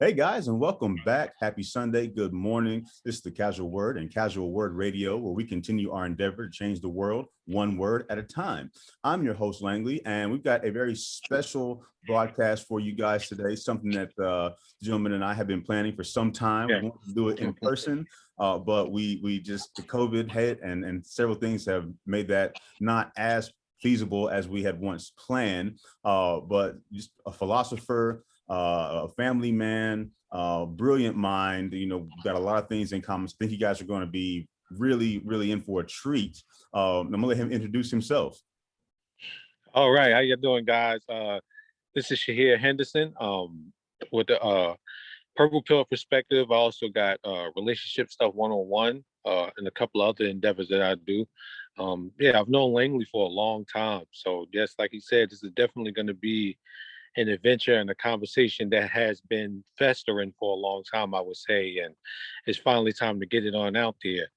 Hey guys, and welcome back. Happy Sunday. Good morning. This is the Casual Word and Casual Word Radio, where we continue our endeavor to change the world one word at a time. I'm your host, Langley, and we've got a very special broadcast for you guys today, something that the gentleman and I have been planning for some time. We want to do it in person, but we just, the COVID hit and several things have made that not as feasible as we had once planned, but just a philosopher, a family man, brilliant mind. Got a lot of things in common. I think you guys are going to be really in for a treat. I'm gonna let him introduce himself. All right, how you doing, guys? This is Shaheer Henderson. With the Purple Pill perspective, I also got relationship stuff 101, and a couple other endeavors that I do. Yeah, I've known Langley for a long time, so just like he said, this is definitely going to be an adventure and a conversation that has been festering for a long time, I would say, and it's finally time to get it on out there.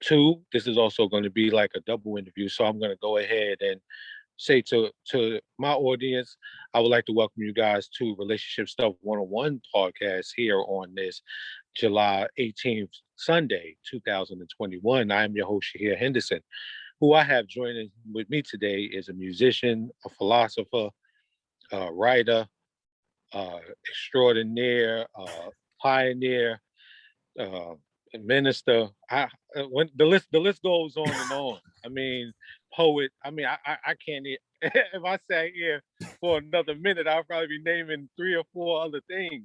Two, this is also going to be like a double interview, so I'm going to go ahead and say to my audience, I would like to welcome you guys to Relationship Stuff 101 podcast here on this July 18th, Sunday, 2021. I am your host, Shaheer Henderson. Who I have joining with me today is a musician, a philosopher, writer, extraordinaire, pioneer, uh, minister. When the list goes on and on. I mean, poet. I mean, I can't. If I sat here for another minute, I'll probably be naming three or four other things.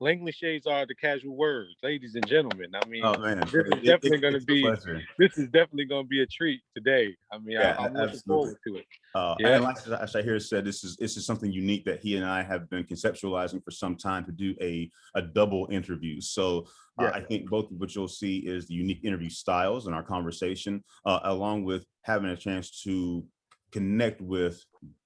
Langley shades are the casual words, ladies and gentlemen. I mean, Oh man, this is definitely going to it's a be. pleasure. This is definitely going to be a treat today. I mean, Yeah, I'm looking absolutely. forward to it. And Yeah. like Shaheer said, this is something unique that he and I have been conceptualizing for some time to do a double interview. So Yeah. I think both of what you'll see is the unique interview styles in our conversation, along with having a chance to connect with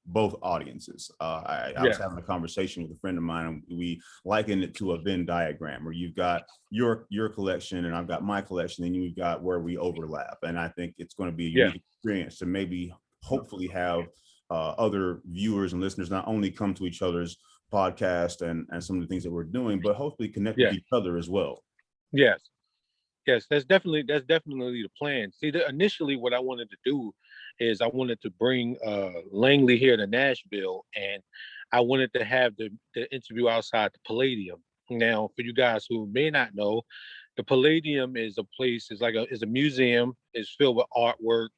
both audiences. I was having a conversation with a friend of mine, and we likened it to a Venn diagram where you've got your collection and I've got my collection, and you've got where we overlap. And I think it's going to be a unique experience to maybe hopefully have other viewers and listeners not only come to each other's podcast and some of the things that we're doing, but hopefully connect with each other as well. Yes. Yes, that's definitely the plan. See, initially what I wanted to do is I wanted to bring Langley here to Nashville, and I wanted to have the interview outside the Palladium. Now, for you guys who may not know, the Palladium is a place, is a museum, is filled with artwork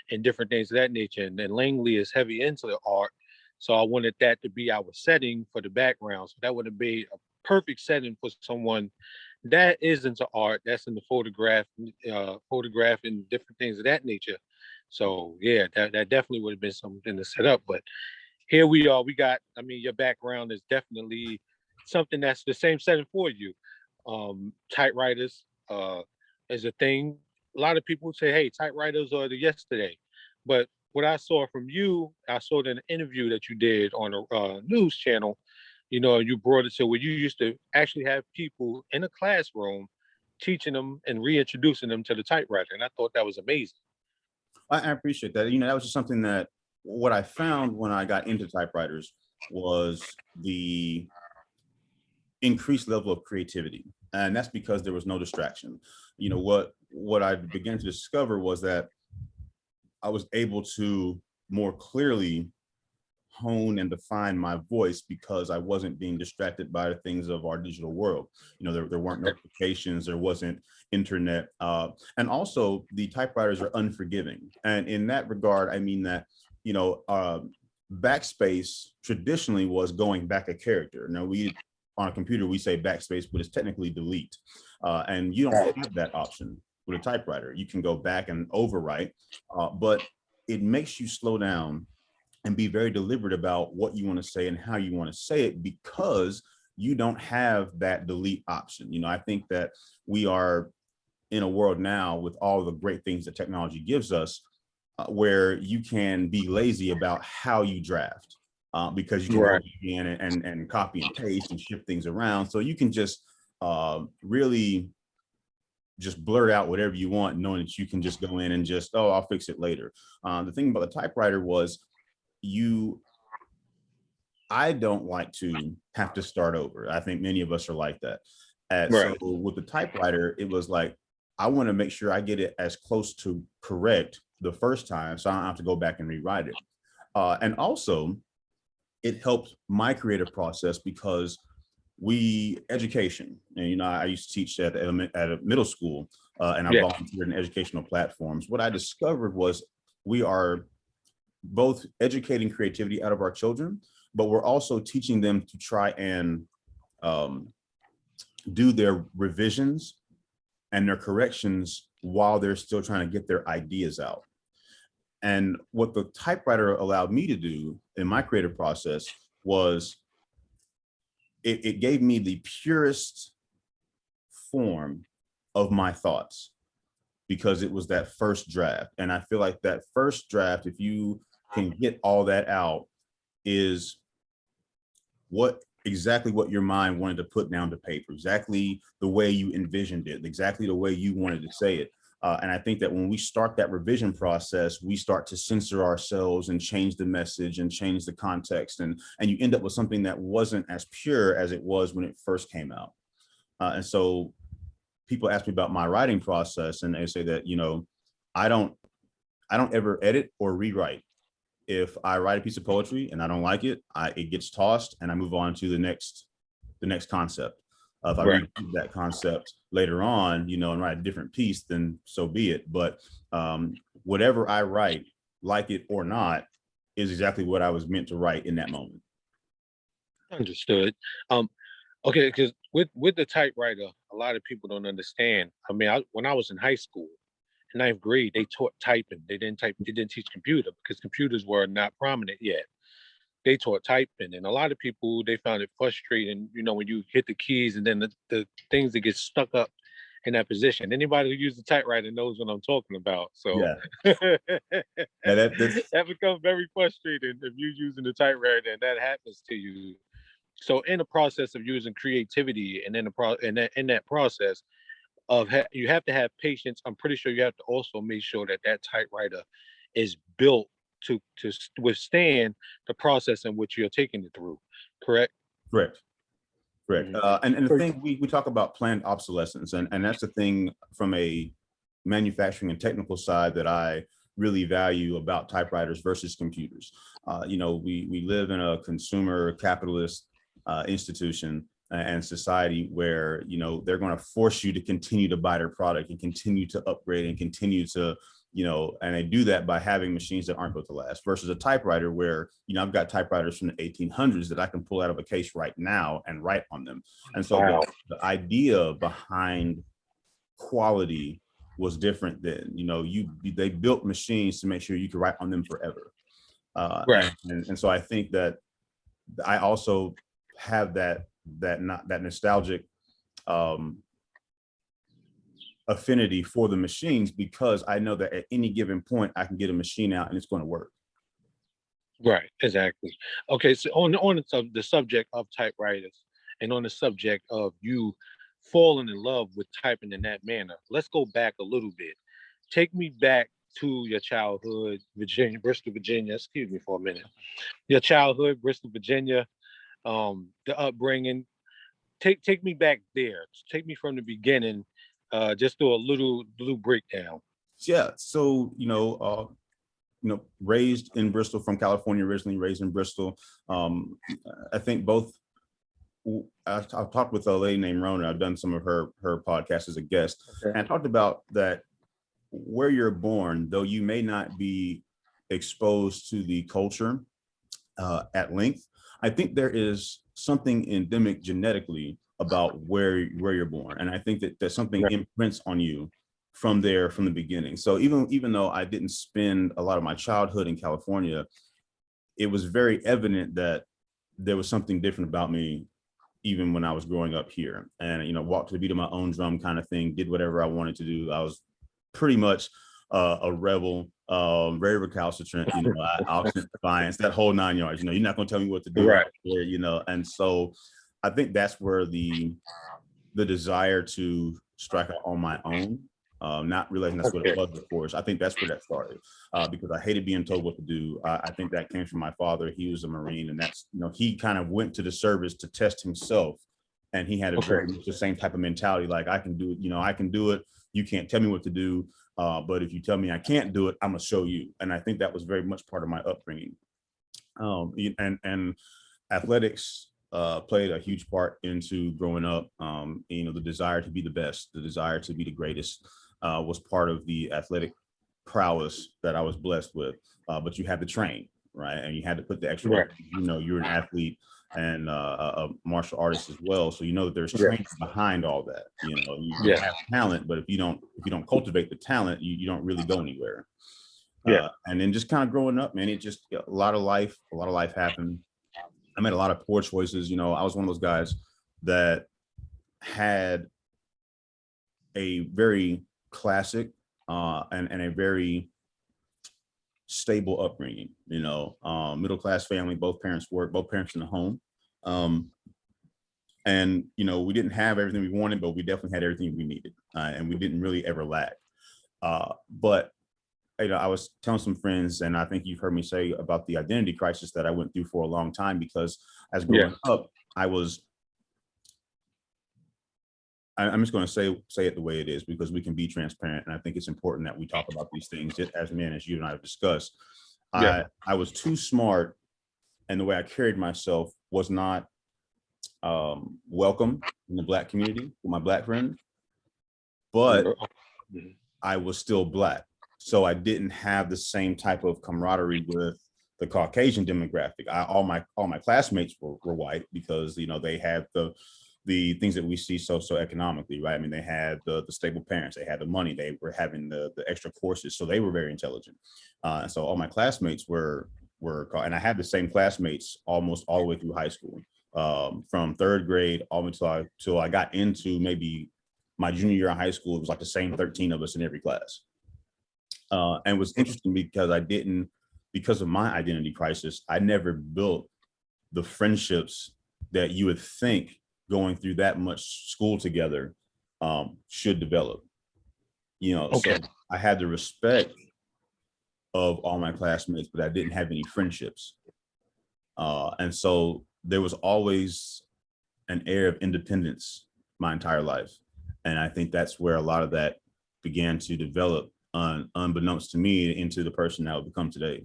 and different things of that nature. And then Langley is heavy into the art. So I wanted that to be our setting for the background. So that would have been a perfect setting for someone that is into art, that's into photographing different things of that nature. So yeah, that definitely would have been something to set up. But here we are. I mean, your background is definitely something that's the same setting for you. Typewriters is a thing. A lot of people say, hey, typewriters are the yesterday. But what I saw from you, I saw it in an interview that you did on a news channel. You brought it to where you used to actually have people in a classroom teaching them and reintroducing them to the typewriter. And I thought that was amazing. I appreciate that. That was just something that what I found when I got into typewriters was the increased level of creativity. And that's because there was no distraction. What I began to discover was that I was able to more clearly hone and define my voice because I wasn't being distracted by the things of our digital world. There weren't notifications, there wasn't internet. And also the typewriters are unforgiving. And in that regard, I mean that, backspace traditionally was going back a character. Now on a computer, we say backspace, but it's technically delete. And you don't have that option with a typewriter. You can go back and overwrite, but it makes you slow down and be very deliberate about what you want to say and how you want to say it, because you don't have that delete option. I think that we are in a world now with all the great things that technology gives us, where you can be lazy about how you draft, because you can go in and copy and paste and shift things around. So you can just really just blurt out whatever you want, knowing that you can just go in and just, I'll fix it later. The thing about the typewriter was I don't like to have to start over. I think many of us are like that. And so Right. with the typewriter, it was like, I want to make sure I get it as close to correct the first time, so I don't have to go back and rewrite it. And also, it helped my creative process because education, and I used to teach at a middle school, and I Yeah. volunteered in educational platforms. What I discovered was we are both educating creativity out of our children, but we're also teaching them to try and um, do their revisions and their corrections while they're still trying to get their ideas out. And what the typewriter allowed me to do in my creative process was it gave me the purest form of my thoughts, because it was that first draft. And I feel like that first draft, if you can get all that out, is exactly what your mind wanted to put down to paper, exactly the way you envisioned it, exactly the way you wanted to say it. And I think that when we start that revision process, we start to censor ourselves and change the message and change the context. And you end up with something that wasn't as pure as it was when it first came out. And so people ask me about my writing process, and they say that, I don't ever edit or rewrite. If I write a piece of poetry and I don't like it, it gets tossed and I move on to the next concept. If I Right. read that concept later on, and write a different piece, then so be it. But whatever I write, like it or not, is exactly what I was meant to write in that moment. Understood. Um, okay, because with the typewriter, a lot of people don't understand. I mean, when I was in high school, in ninth grade, they taught typing. They didn't type. They didn't teach computer because computers were not prominent yet. They taught typing, and a lot of people, they found it frustrating. When you hit the keys and then the things that get stuck up in that position. Anybody who uses a typewriter knows what I'm talking about. So Yeah, that yeah, that's becomes very frustrating if you're using the typewriter and that happens to you. So in the process of using creativity and in that process of you have to have patience. I'm pretty sure you have to also make sure that that typewriter is built to withstand the process in which you're taking it through. Correct. correct. Correct. Mhm. And the So- thing we talk about planned obsolescence, and that's the thing from a manufacturing and technical side that I really value about typewriters versus computers. We live in a consumer capitalist institution and society where they're going to force you to continue to buy their product and continue to upgrade and continue to and they do that by having machines that aren't built to last, versus a typewriter where I've got typewriters from the 1800s that I can pull out of a case right now and write on them. And so Wow. the idea behind quality was different then. They built machines to make sure you could write on them forever. Right. And so I think that I also have that nostalgic affinity for the machines, because I know that at any given point I can get a machine out and it's going to work. Right. Exactly. Okay. So on the subject of typewriters and on the subject of you falling in love with typing in that manner, let's go back a little bit. Take me back to your childhood, Virginia, Bristol, Virginia. Excuse me for a minute. Your childhood, Bristol, Virginia. The upbringing. Take me back there. Take me from the beginning. Just do a little breakdown. Yeah. So raised in Bristol, from California originally, raised in Bristol. I think both. I've talked with a lady named Rona. I've done some of her podcasts as a guest, Okay. and I talked about that where you're born, though you may not be exposed to the culture at length, I think there is something endemic genetically about where you're born, and I think that something Right. imprints on you from the beginning. So even though I didn't spend a lot of my childhood in California, it was very evident that there was something different about me even when I was growing up here, and walked to the beat of my own drum kind of thing, did whatever I wanted to do. I was pretty much a rebel, very recalcitrant, obstinate defiance, that whole 9 yards. You're not going to tell me what to do Right. out there, and so I think that's where the desire to strike out on my own not realizing that's what it was, of course. I think that's where that started, because I hated being told what to do. I think that came from my father. He was a Marine, and that's, he kind of went to the service to test himself. And he had a very much the same type of mentality, like, I can do it, I can do it. You can't tell me what to do. But if you tell me I can't do it, I'm gonna show you. And I think that was very much part of my upbringing. And athletics played a huge part into growing up. The desire to be the best, the desire to be the greatest, was part of the athletic prowess that I was blessed with. But you had to train, right? And you had to put the extra work. You're an athlete and a martial artist as well, so that there's training behind all that. You have talent, but if you don't cultivate the talent, you don't really go anywhere. And then just kind of growing up, man, it just a lot of life happened. I made a lot of poor choices. I was one of those guys that had a very classic and a very stable upbringing, middle class family, both parents work, both parents in the home. And we didn't have everything we wanted, but we definitely had everything we needed, and we didn't really ever lack. But I was telling some friends, and I think you've heard me say about the identity crisis that I went through for a long time, because as growing up, I'm just going to say it the way it is, because we can be transparent, and I think it's important that we talk about these things as men, as you and I have discussed. I was too smart, and the way I carried myself was not welcome in the Black community with my Black friends, but I was still Black. So I didn't have the same type of camaraderie with the Caucasian demographic. All my classmates were white, because they had the things that we see socioeconomically, right? I mean, they had the stable parents, they had the money, they were having the extra courses, so they were very intelligent. So all my classmates were, and I had the same classmates almost all the way through high school, from third grade all the way till I got into maybe my junior year of high school. It was like the same 13 of us in every class. And it was interesting because of my identity crisis, I never built the friendships that you would think going through that much school together should develop. So I had the respect of all my classmates, but I didn't have any friendships. And so there was always an air of independence my entire life. And I think that's where a lot of that began to develop, unbeknownst to me, into the person I would become today.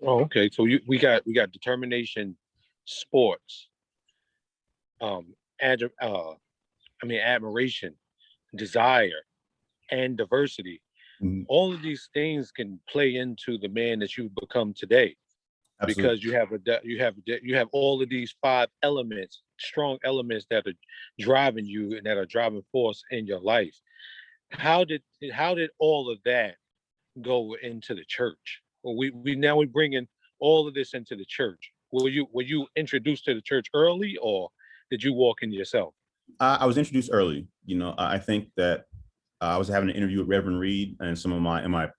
Oh, okay. So we got determination, sports, admiration, desire, and diversity. Mm-hmm. All of these things can play into the man that you become today. Absolutely. Because you have all of these 5 elements, strong elements that are driving you and that are driving force in your life. How did all of that go into the church? Well, we're bringing all of this into the church. Were you introduced to the church early, or did you walk in yourself? I was introduced early. I think that I was having an interview with Reverend Reed and some of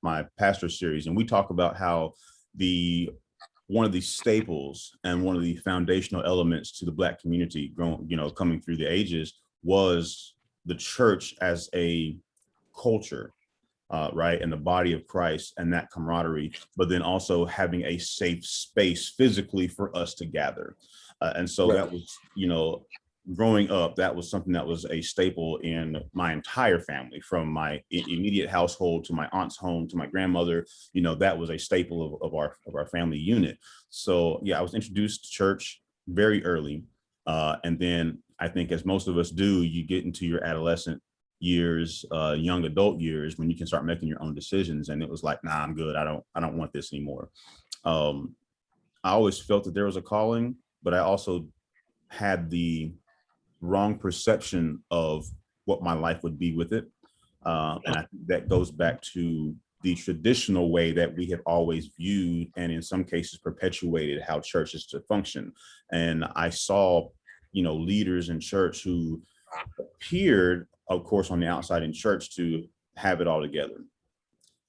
my pastor series, and we talk about how one of the staples and one of the foundational elements to the Black community coming through the ages was the church as a culture, right, and the body of Christ and that camaraderie, but then also having a safe space physically for us to gather. And so that was, growing up, that was something that was a staple in my entire family, from my immediate household to my aunt's home to my grandmother. That was a staple of our family unit. So I was introduced to church very early, and then I think, as most of us do, you get into your adolescent years, young adult years, when you can start making your own decisions. And it was like, nah, I'm good. I don't want this anymore. I always felt that there was a calling, but I also had the wrong perception of what my life would be with it. And I think that goes back to the traditional way that we have always viewed, and in some cases perpetuated, how church is to function. And I saw, leaders in church who appeared, of course, on the outside in church to have it all together.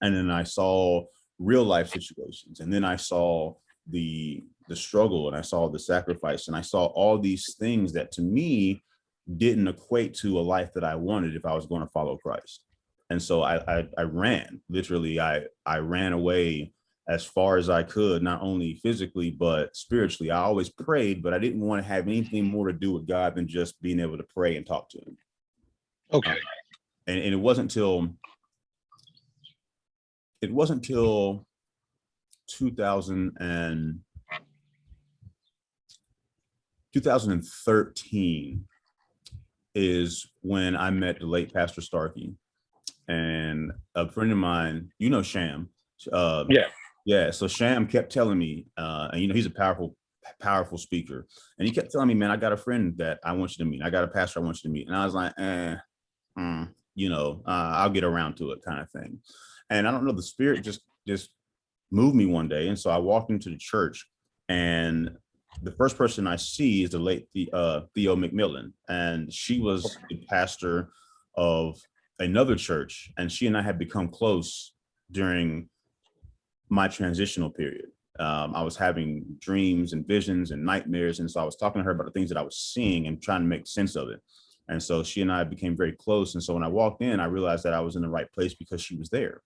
And then I saw real life situations, and then I saw the struggle, and I saw the sacrifice, and I saw all these things that to me didn't equate to a life that I wanted if I was going to follow Christ. And so I ran, literally, I ran away as far as I could, not only physically, but spiritually. I always prayed, but I didn't want to have anything more to do with God than just being able to pray and talk to him. Okay. And it wasn't till 2013 is when I met the late Pastor Starkey, and a friend of mine, Sham. Yeah. Yeah. So Sham kept telling me, and he's a powerful speaker. And he kept telling me, man, I got a friend that I want you to meet. I got a pastor I want you to meet. And I was like, I'll get around to it, kind of thing. And I don't know, the spirit just moved me one day. And so I walked into the church, and the first person I see is the late Theo McMillan. And she was the pastor of another church. And she and I had become close during my transitional period. I was having dreams and visions and nightmares. And so I was talking to her about the things that I was seeing and trying to make sense of it. And so she and I became very close. And so when I walked in, I realized that I was in the right place because she was there.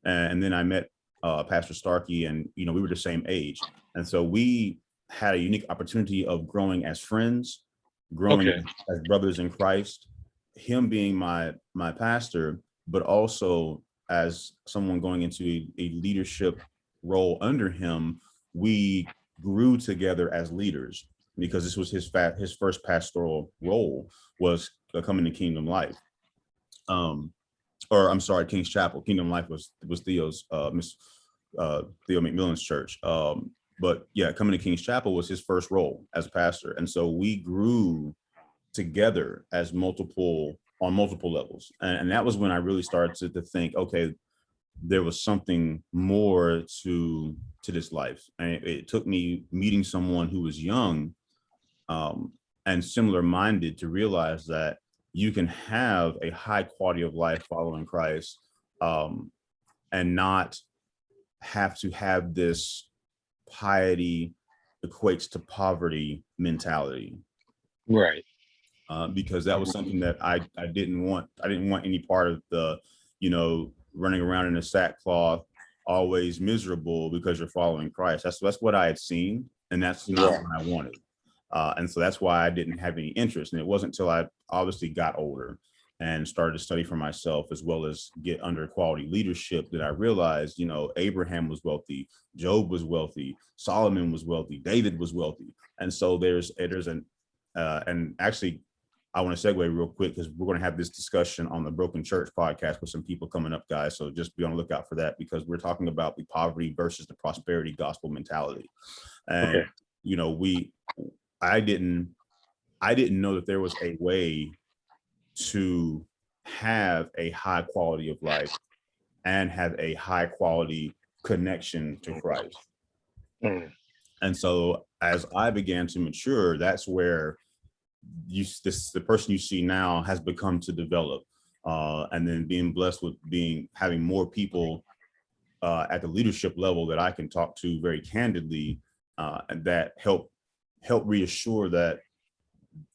And then I met Pastor Starkey, and we were the same age. And so we had a unique opportunity of growing as friends, growing as brothers in Christ, him being my pastor, but also as someone going into a leadership role under him. We grew together as leaders because this was his first pastoral role, was coming to Kingdom Life. Or I'm sorry, King's Chapel. Kingdom Life was Theo's Theo McMillan's church. But yeah, coming to King's Chapel was his first role as a pastor. And so we grew together as on multiple levels. And that was when I really started to think, okay, there was something more to this life. And it took me meeting someone who was young and similar minded to realize that you can have a high quality of life following Christ and not have to have this piety equates to poverty mentality. Right. Because that was something that I didn't want. I didn't want any part of the, running around in a sackcloth, always miserable because you're following Christ. That's what I had seen, and that's not what I wanted. And so that's why I didn't have any interest. And it wasn't until I obviously got older and started to study for myself, as well as get under quality leadership, that I realized, Abraham was wealthy, Job was wealthy, Solomon was wealthy, David was wealthy. And so there's and actually, I want to segue real quick because we're going to have this discussion on the Broken Church podcast with some people coming up, guys. So just be on the lookout for that, because we're talking about the poverty versus the prosperity gospel mentality. And, I didn't know that there was a way to have a high quality of life and have a high quality connection to Christ. And so as I began to mature, that's where the person you see now has become to develop. And then being blessed with having more people at the leadership level that I can talk to very candidly, and that help reassure that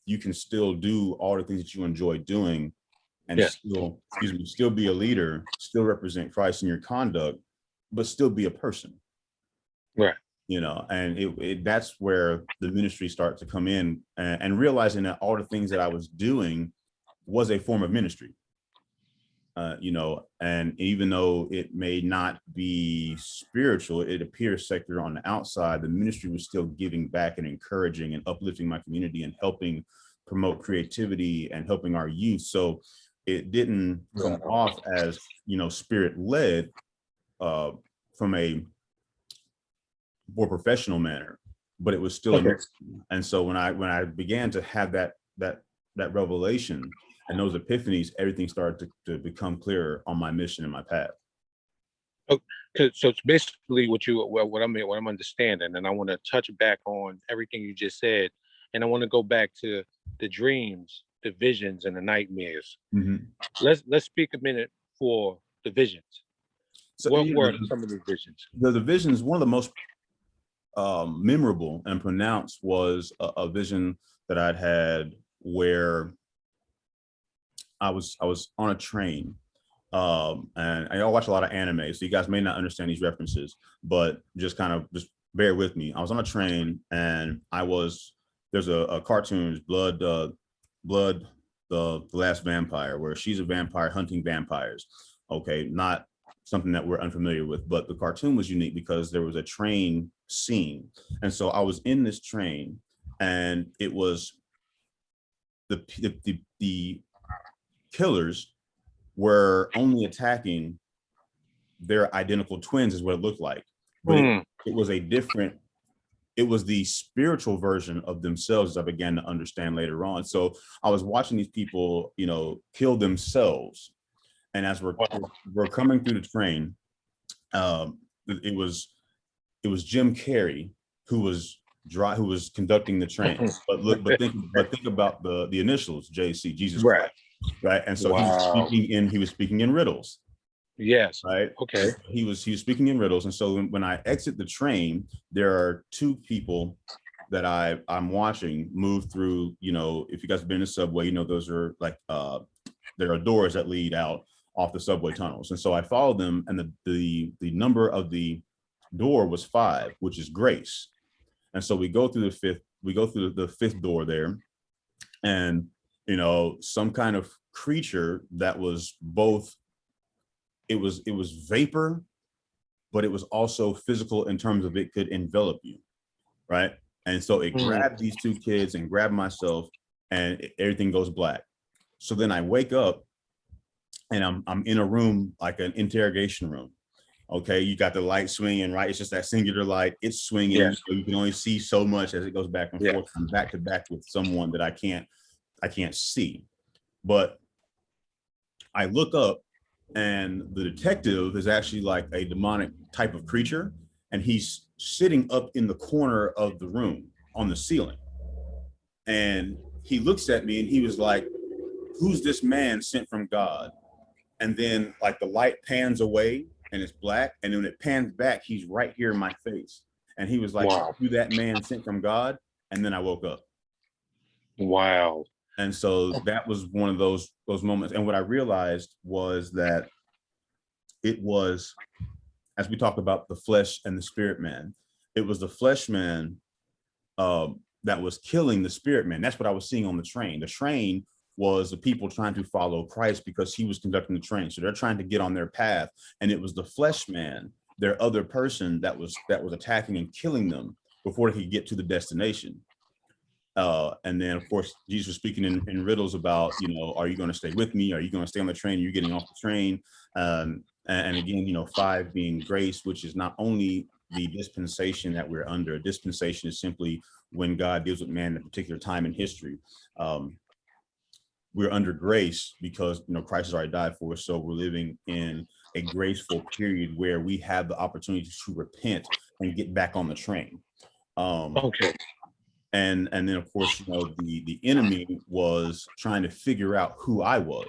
you can still do all the things that you enjoy doing and still be a leader, still represent Christ in your conduct, but still be a person. Right. And that's where the ministry starts to come in, and realizing that all the things that I was doing was a form of ministry. And even though it may not be spiritual, it appears secular on the outside, the ministry was still giving back and encouraging and uplifting my community and helping promote creativity and helping our youth. So it didn't come off as, spirit led from a more professional manner, but it was still a mix. And so when I began to have that revelation and those epiphanies, everything started to become clearer on my mission and my path. Okay, so it's basically what I'm understanding, and I want to touch back on everything you just said, and I want to go back to the dreams, the visions, and the nightmares. Mm-hmm. Let's speak a minute for the visions. So, what were some of the visions? The visions, one of the most memorable and pronounced was a vision that I'd had where I was on a train, And I watch a lot of anime, so you guys may not understand these references, but just bear with me. I was on a train, and there's a cartoon, Blood, the Last Vampire, where she's a vampire hunting vampires. Okay, not something that we're unfamiliar with, but the cartoon was unique because there was a train scene, and so I was in this train, and it was the killers were only attacking their identical twins, is what it looked like. But it was it was the spiritual version of themselves, as I began to understand later on. So I was watching these people, kill themselves. And as we're coming through the train, it was Jim Carrey who was conducting the train. But think about the initials, JC, Jesus Christ. Right. And so he was speaking in riddles. Yes. Right. Okay. He was speaking in riddles. And so when I exit the train, there are two people that I'm watching move through. If you guys have been in the subway, those are like there are doors that lead out off the subway tunnels. And so I followed them, and the number of the door was 5, which is grace. And so we go through the fifth door there, and some kind of creature that was both, it was vapor, but it was also physical in terms of it could envelop you, right? And so it grabbed these two kids and grabbed myself, and everything goes black. So then I wake up, and I'm in a room, like an interrogation room. Okay, you got the light swinging, right? It's just that singular light. It's swinging. Yes. So you can only see so much as it goes back and forth. I'm back to back with someone that I can't see. But I look up, and the detective is actually like a demonic type of creature, and he's sitting up in the corner of the room on the ceiling. And he looks at me, and he was like, "Who's this man sent from God?" And then like the light pans away, and it's black, and when it pans back, he's right here in my face. And he was like, "Wow. You that man sent from God?" And then I woke up. Wow. And so that was one of those moments. And what I realized was that it was, as we talked about the flesh and the spirit man, it was the flesh man that was killing the spirit man. That's what I was seeing on the train. The train was the people trying to follow Christ because he was conducting the train. So they're trying to get on their path. And it was the flesh man, their other person, that was attacking and killing them before they could get to the destination. And then, of course, Jesus was speaking in riddles about, are you going to stay with me? Are you going to stay on the train? You're getting off the train. And again, 5 being grace, which is not only the dispensation that we're under. A dispensation is simply when God deals with man at a particular time in history. We're under grace because Christ has already died for us, so we're living in a graceful period where we have the opportunity to repent and get back on the train. Okay. And then of course the enemy was trying to figure out who I was,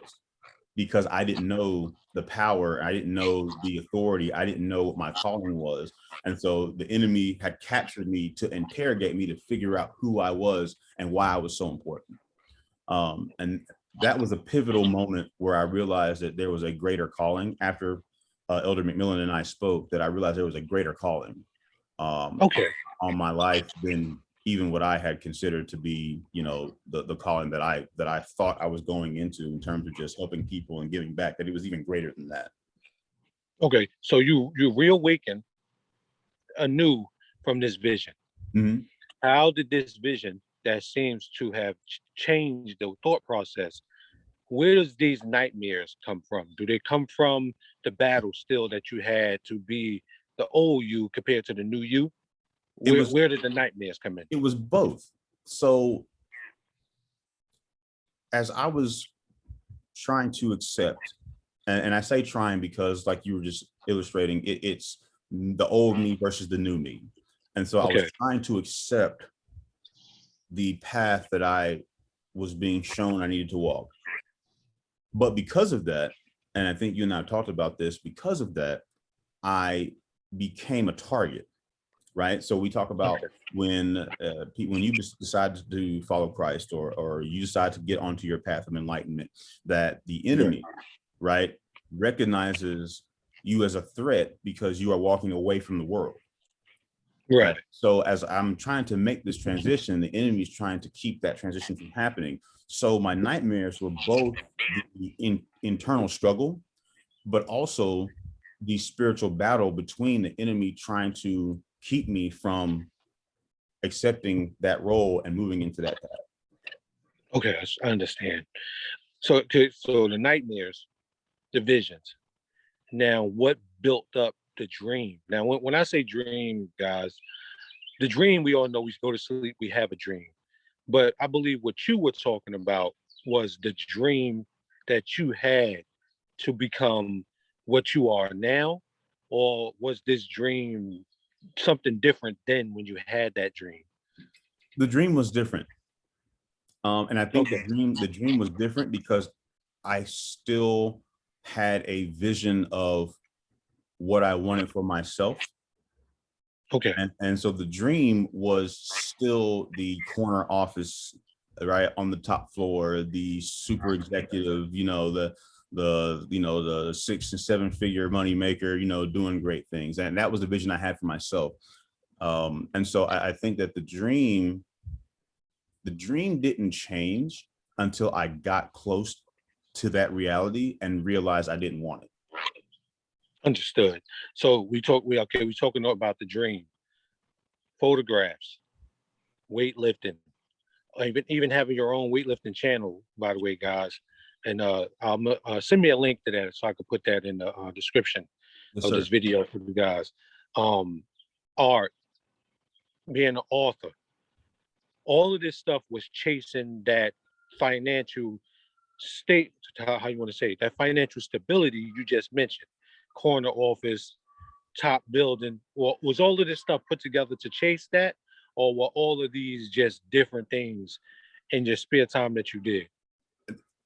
because I didn't know the power, I didn't know the authority, I didn't know what my calling was. And so the enemy had captured me to interrogate me, to figure out who I was and why I was so important. And that was a pivotal moment where I realized that there was a greater calling. After Elder McMillan and I spoke, that I realized there was a greater calling on my life than even what I had considered to be, the calling that I thought I was going into in terms of just helping people and giving back, that it was even greater than that. Okay, so you reawaken anew from this vision. Mm-hmm. How did this vision that seems to have changed the thought process, where does these nightmares come from? Do they come from the battle still that you had to be the old you compared to the new you? Where did the nightmares come in? It was both. So as I was trying to accept, and I say trying because, like you were just illustrating, it's the old me versus the new me. And so I was trying to accept the path that I was being shown I needed to walk. But because of that, and I think you and I talked about this, because of that, I became a target, right? So we talk about when you decide to follow Christ, or you decide to get onto your path of enlightenment, that the enemy, right, recognizes you as a threat because you are walking away from the world. Right. So as I'm trying to make this transition, the enemy is trying to keep that transition from happening. So my nightmares were both the internal struggle, but also the spiritual battle between the enemy trying to keep me from accepting that role and moving into that path. Okay, I understand. So, okay, so the nightmares, the visions. Now, what built up the dream? Now, when I say dream, guys, the dream, we all know we go to sleep, we have a dream. But I believe what you were talking about was the dream that you had to become what you are now, or was this dream something different than when you had that dream? The dream was different. And I think Okay. the dream was different because I still had a vision of what I wanted for myself. Okay. And so the dream was still the corner office, right, on the top floor, the super executive, the 6 and 7 figure money maker, doing great things. And that was the vision I had for myself. And so I think that the dream didn't change until I got close to that reality and realized I didn't want it. Understood. So we talking about the dream, photographs, weightlifting, even having your own weightlifting channel, by the way, guys. And send me a link to that so I can put that in the description Yes, of sir. this video for you guys. Art, being an author, all of this stuff was chasing that financial state, how you want to say it, that financial stability you just mentioned, corner office, top building. Or was all of this stuff put together to chase that, or were all of these just different things in your spare time that you did?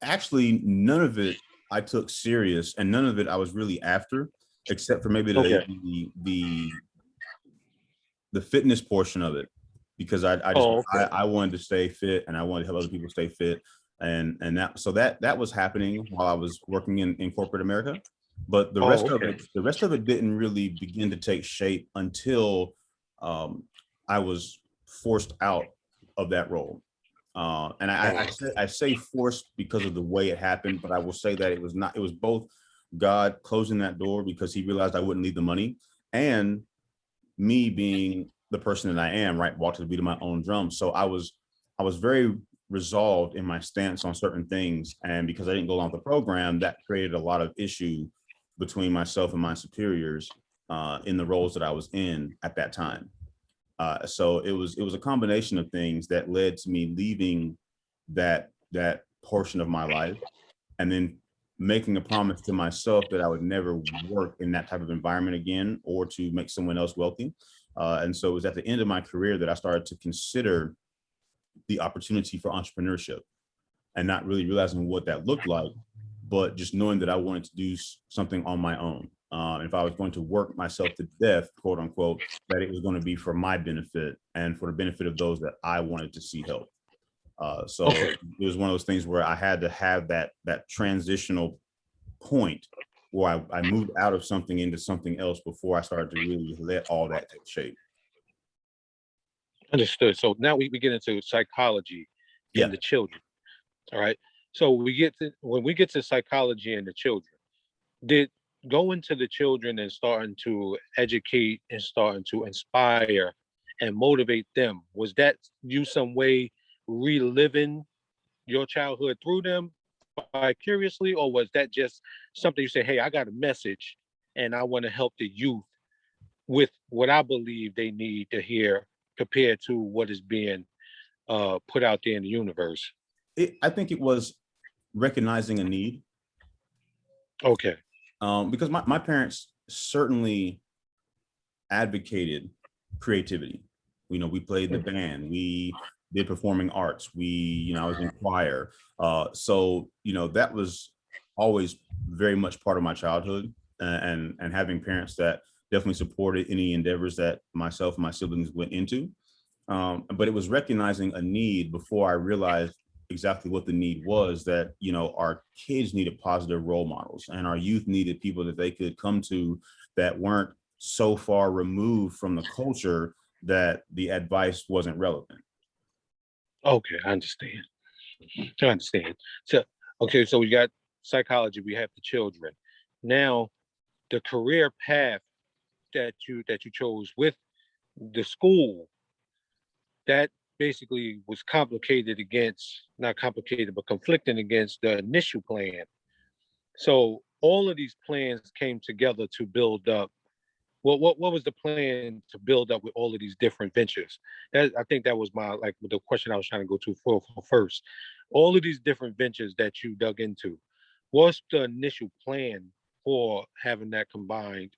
Actually, none of it I took serious, and none of it I was really after, except for maybe Okay. the fitness portion of it, because Oh, okay. I wanted to stay fit and I wanted to help other people stay fit, and that was happening while I was working in corporate America. But Oh, okay. the rest of it didn't really begin to take shape until I was forced out of that role. And I say forced because of the way it happened, but I will say that it was not. It was both God closing that door because He realized I wouldn't need the money, and me being the person that I am, right, walked to the beat of my own drum. So I was very resolved in my stance on certain things, and because I didn't go along with the program, that created a lot of issue between myself and my superiors in the roles that I was in at that time. So it was a combination of things that led to me leaving that portion of my life, and then making a promise to myself that I would never work in that type of environment again or to make someone else wealthy. And so it was at the end of my career that I started to consider the opportunity for entrepreneurship, and not really realizing what that looked like, but just knowing that I wanted to do something on my own. If I was going to work myself to death, quote unquote, that it was going to be for my benefit and for the benefit of those that I wanted to see help. So Okay. it was one of those things where I had to have that transitional point where I moved out of something into something else before I started to really let all that take shape. Understood. So now we get into psychology in Yeah. the children. All right. So when we get to psychology in the children, did going to the children and starting to educate and starting to inspire and motivate them, was that you some way reliving your childhood through them vicariously, or was that just something you say, hey, I got a message and I want to help the youth with what I believe they need to hear compared to what is being put out there in the universe? I think it was recognizing a need, Okay. because my parents certainly advocated creativity. We played the band, we did performing arts, I was in choir. So, that was always very much part of my childhood, and having parents that definitely supported any endeavors that myself and my siblings went into. But it was recognizing a need before I realized exactly what the need was, that, you know, our kids needed positive role models and our youth needed people that they could come to that weren't so far removed from the culture that the advice wasn't relevant. Okay, I understand. I understand. So, okay, so we got psychology, we have the children. Now, the career path that you chose with the school, that basically was complicated against, not complicated, but conflicting against the initial plan. So all of these plans came together to build up. What was the plan to build up with all of these different ventures? That, I think that was my, like, the question I was trying to go to for first. All of these different ventures that you dug into, what's the initial plan for having that combined,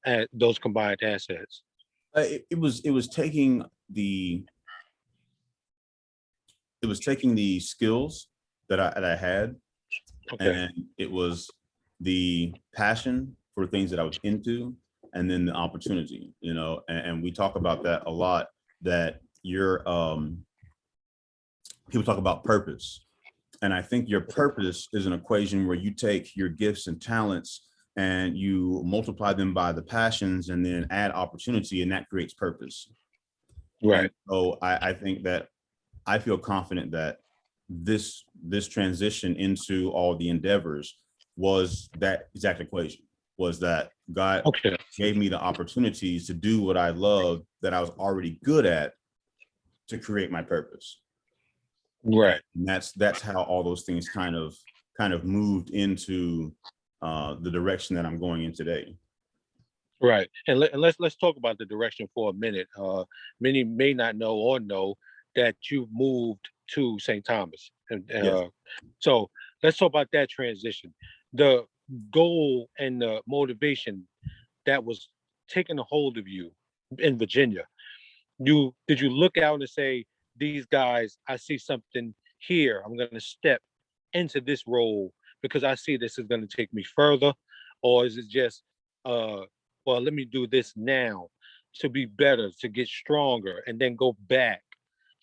at those combined assets? It was taking the skills that I had, Okay. and it was the passion for things that I was into, and then the opportunity, you know, and we talk about that a lot, that your people talk about purpose. And I think your purpose is an equation where you take your gifts and talents and you multiply them by the passions and then add opportunity, and that creates purpose. And Right. so I think that I feel confident that this transition into all the endeavors was that exact equation, was that God Okay. gave me the opportunities to do what I love, that I was already good at, to create my purpose. Right. And that's how all those things kind of moved into the direction that I'm going in today. Right. And let's talk about the direction for a minute. Many may not know or know that you moved to St. Thomas, and Yes. so let's talk about that transition. The goal and the motivation that was taking a hold of you in Virginia. Did you look out and say, these guys, I see something here. I'm going to step into this role because I see this is going to take me further, or is it just, uh, well, let me do this now to be better, to get stronger, and then go back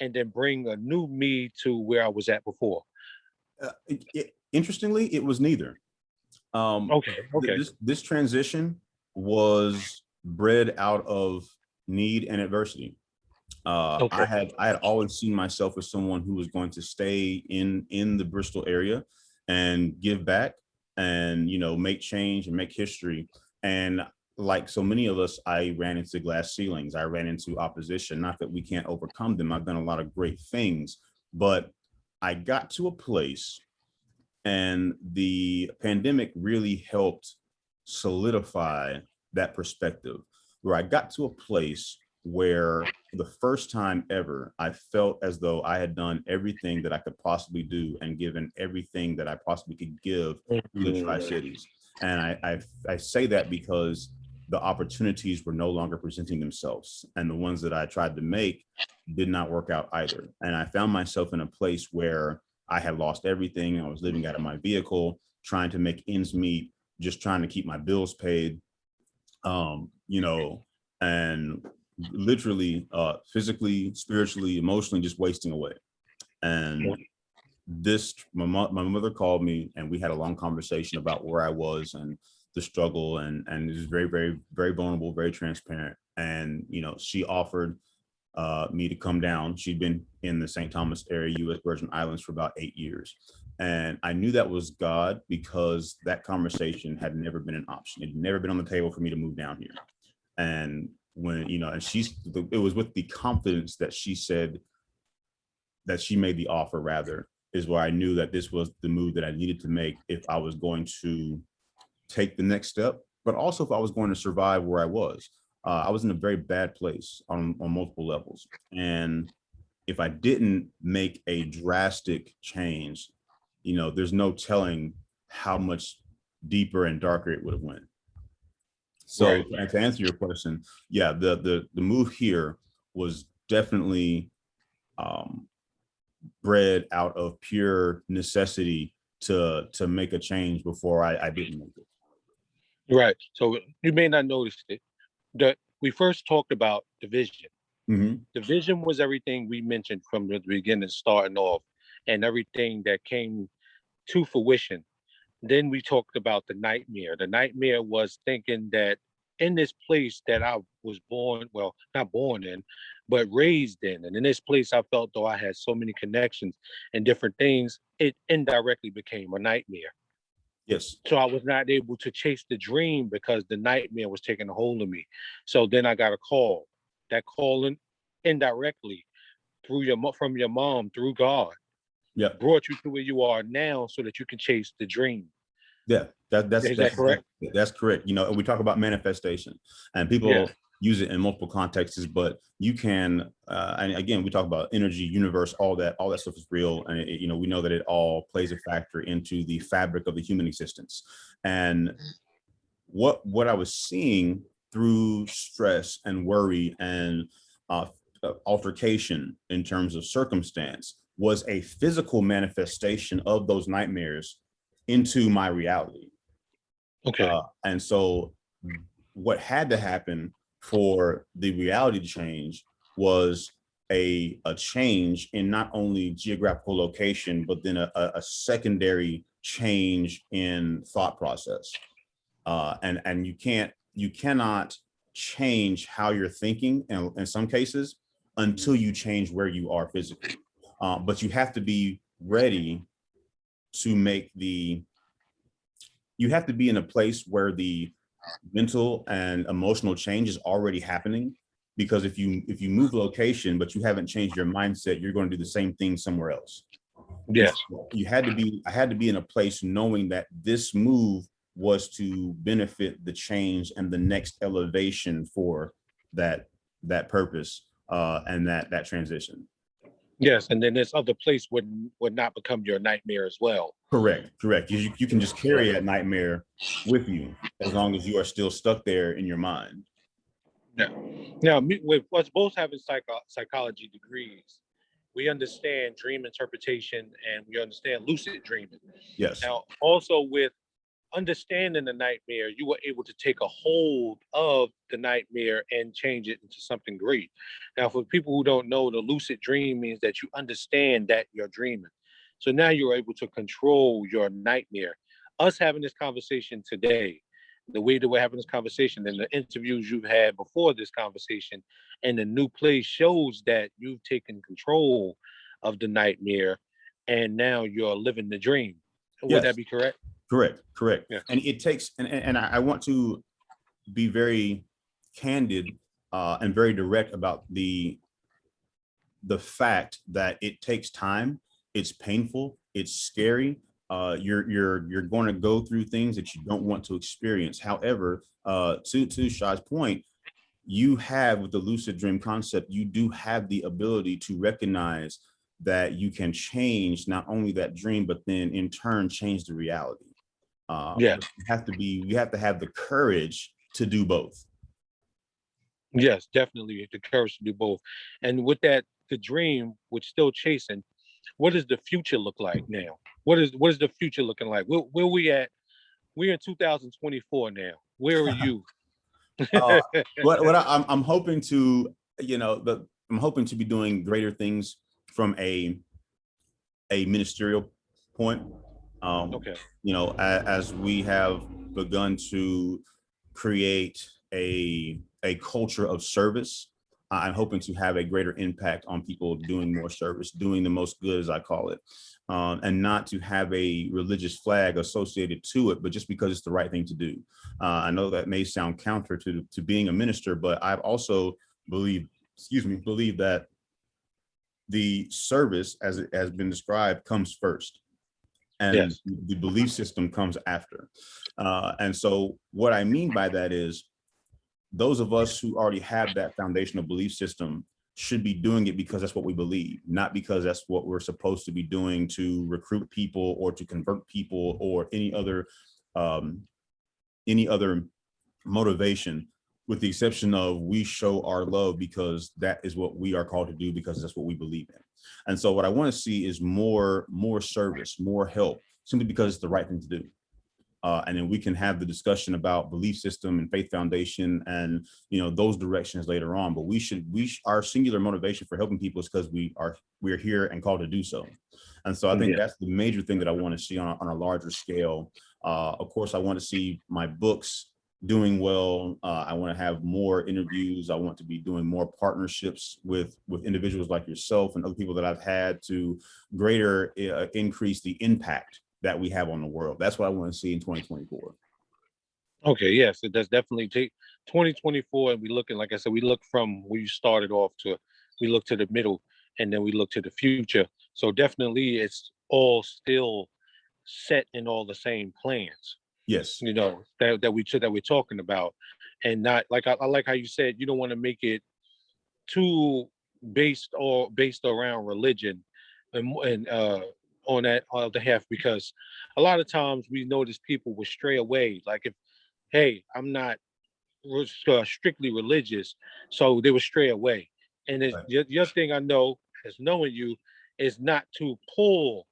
and then bring a new me to where I was at before? Interestingly, it was neither. Um, Okay. Okay. this transition was bred out of need and adversity. Okay. I had always seen myself as someone who was going to stay in the Bristol area and give back, and, you know, make change and make history. And like so many of us, I ran into glass ceilings. I ran into opposition. Not that we can't overcome them. I've done a lot of great things, but I got to a place, and the pandemic really helped solidify that perspective, where I got to a place where, for the first time ever, I felt as though I had done everything that I could possibly do and given everything that I possibly could give to the Tri-Cities. And I say that because the opportunities were no longer presenting themselves, and the ones that I tried to make did not work out either. And I found myself in a place where I had lost everything. I was living out of my vehicle, trying to make ends meet, just trying to keep my bills paid, you know, and literally, physically, spiritually, emotionally, just wasting away. And my mother called me, and we had a long conversation about where I was and the struggle, and it was very, very, very vulnerable, very transparent. And, you know, she offered me to come down. She'd been in the St. Thomas area, U.S. Virgin Islands, for about 8 years. And I knew that was God, because that conversation had never been an option. It had never been on the table for me to move down here. And when, you know, and it was with the confidence that she said, that she made the offer, rather, is where I knew that this was the move that I needed to make if I was going to take the next step, but also if I was going to survive where I was. I was in a very bad place on multiple levels. And if I didn't make a drastic change, you know, there's no telling how much deeper and darker it would have went. So, Right. to answer your question, yeah, the move here was definitely um, bred out of pure necessity to make a change before I didn't make it. Right. So you may not notice it, that we first talked about the vision. Mhm. The vision was everything we mentioned from the beginning, starting off. and everything that came to fruition. Then we talked about the nightmare. The nightmare was thinking that in this place that I was born, well, not born in, but raised in, and in this place I felt though I had so many connections and different things, it indirectly became a nightmare. Yes. So I was not able to chase the dream because the nightmare was taking a hold of me. So then I got a call. That calling indirectly through from your mom through God Yeah. brought you to where you are now so that you can chase the dream. Yeah, Is that correct? that's correct. You know, we talk about manifestation, and people Yeah. use it in multiple contexts, but you can, and again, we talk about energy, universe, all that stuff is real, and you know, we know that it all plays a factor into the fabric of the human existence. And what I was seeing through stress and worry and altercation in terms of circumstance was a physical manifestation of those nightmares into my reality. Okay. And so what had to happen for the reality to change was a change in not only geographical location, but then a secondary change in thought process. And you cannot change how you're thinking in some cases until you change where you are physically. But you have to be ready to you have to be in a place where the mental and emotional change is already happening, because if you move location but you haven't changed your mindset, you're going to do the same thing somewhere else. Yes. I had to be in a place knowing that this move was to benefit the change and the next elevation for that purpose, and that transition. Yes, and then this other place would not become your nightmare as well. Correct. You can just carry that nightmare with you as long as you are still stuck there in your mind. Yeah. Now, with us both having psychology degrees, we understand dream interpretation and we understand lucid dreaming. Yes. Now, also with understanding the nightmare, you were able to take a hold of the nightmare and change it into something great. Now, for people who don't know, the lucid dream means that you understand that you're dreaming. So now you're able to control your nightmare. Us having this conversation today, the way that we're having this conversation and the interviews you've had before this conversation and the new play shows that you've taken control of the nightmare and now you're living the dream. Would Yes. that be correct? Correct. Yeah. And it takes, and I want to be very candid and very direct about the fact that it takes time. It's painful. It's scary. You're going to go through things that you don't want to experience. However, to Shah's point, you have, with the lucid dream concept, you do have the ability to recognize that you can change not only that dream, but then in turn change the reality. Yeah. You have to have the courage to do both. Yes, definitely the courage to do both. And with that, the dream, which still chasing, what does the future look like now? What is the future looking like? Where we at? We're in 2024 now. Where are you? I'm hoping to, I'm hoping to be doing greater things from a ministerial point. Okay. As we have begun to create a culture of service, I'm hoping to have a greater impact on people doing more service, doing the most good, as I call it, and not to have a religious flag associated to it, but just because it's the right thing to do. I know that may sound counter to being a minister, but I've also believe that the service, as it has been described, comes first, and yes. the belief system comes after. And so what I mean by that is those of us who already have that foundational belief system should be doing it because that's what we believe, not because that's what we're supposed to be doing to recruit people or to convert people or any other motivation, with the exception of we show our love because that is what we are called to do, because that's what we believe in. And so what I want to see is more service, more help, simply because it's the right thing to do. and then we can have the discussion about belief system and faith foundation and, you know, those directions later on. But our singular motivation for helping people is because we're here and called to do so. And so I think that's the major thing that I want to see on a larger scale. Of course, I want to see my books doing well. I want to have more interviews. I want to be doing more partnerships with individuals like yourself and other people that I've had to greater increase the impact that we have on the world. That's what I want to see in 2024. Okay, yes, it does definitely take 2024, and we looking, like I said, we look from where you started off to, we look to the middle, and then we look to the future. So definitely, it's all still set in all the same plans. Yes. You know, that we're talking about, and not like I like how you said you don't want to make it too based around religion and on that other half, because a lot of times we notice people will stray away. Like, if, hey, I'm not strictly religious, so they would stray away. And it's, Right. your thing, I know, as knowing you, is not to pull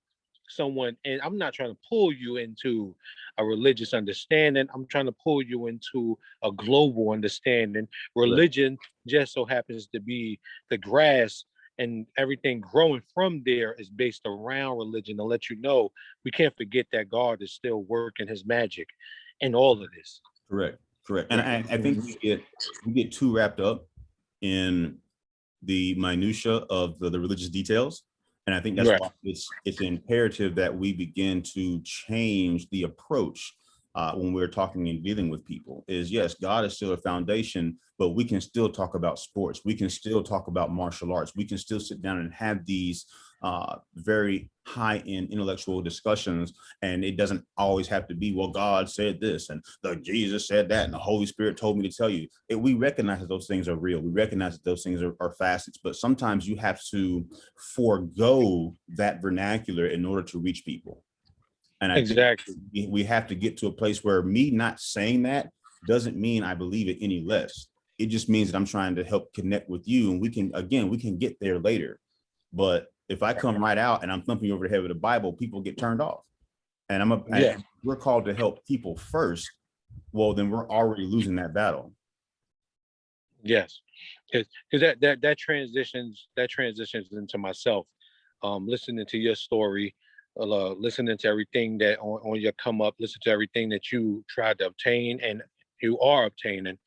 someone, and I'm not trying to pull you into a religious understanding. I'm trying to pull you into a global understanding. Right. Religion just so happens to be the grass, and everything growing from there is based around religion, to let you know we can't forget that God is still working his magic in all of this. Correct. And I think we get too wrapped up in the minutia of the religious details. And I think that's why it's imperative that we begin to change the approach when we're talking and dealing with people. Is, yes, God is still a foundation, but we can still talk about sports. We can still talk about martial arts. We can still sit down and have these very high-end intellectual discussions, and it doesn't always have to be, well, God said this and the Jesus said that and the Holy Spirit told me to tell you. We recognize that those things are real. We recognize that those things are facets, but sometimes you have to forego that vernacular in order to reach people. And I think we have to get to a place where me not saying that doesn't mean I believe it any less. It just means that I'm trying to help connect with you, and we can get there later. But if I come right out and I'm thumping over the head with the Bible, people get turned off. And we're called to help people first. Well, then we're already losing that battle. Yes, because that transitions into myself. Listening to your story, listening to everything that on your come up, listen to everything that you tried to obtain and you are obtaining.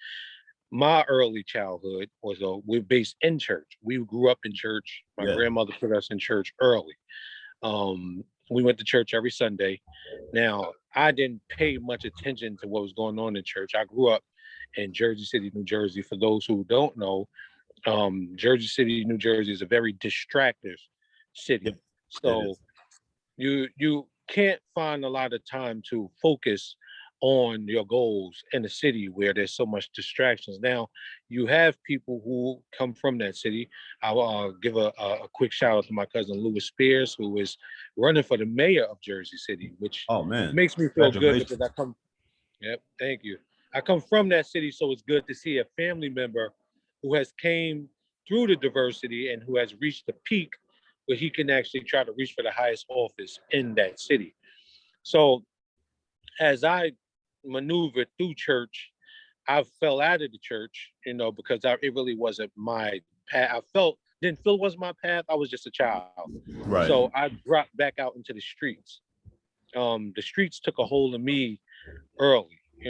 My early childhood was we're based in church. We grew up in church. My grandmother put us in church early. We went to church every Sunday. Now, I didn't pay much attention to what was going on in church. I grew up in Jersey City, New Jersey. For those who don't know, Jersey City, New Jersey is a very distractive city. So you can't find a lot of time to focus on your goals in a city where there's so much distractions. Now, you have people who come from that city. I'll give a quick shout out to my cousin Louis Spears, who is running for the mayor of Jersey City, which makes me feel good because I come. Yep, thank you. I come from that city, so it's good to see a family member who has came through the diversity and who has reached the peak where he can actually try to reach for the highest office in that city. So as I maneuvered through church, I fell out of the church, because it really wasn't my path. Didn't feel it was my path. I was just a child. Right. So I dropped back out into the streets. The streets took a hold of me early, I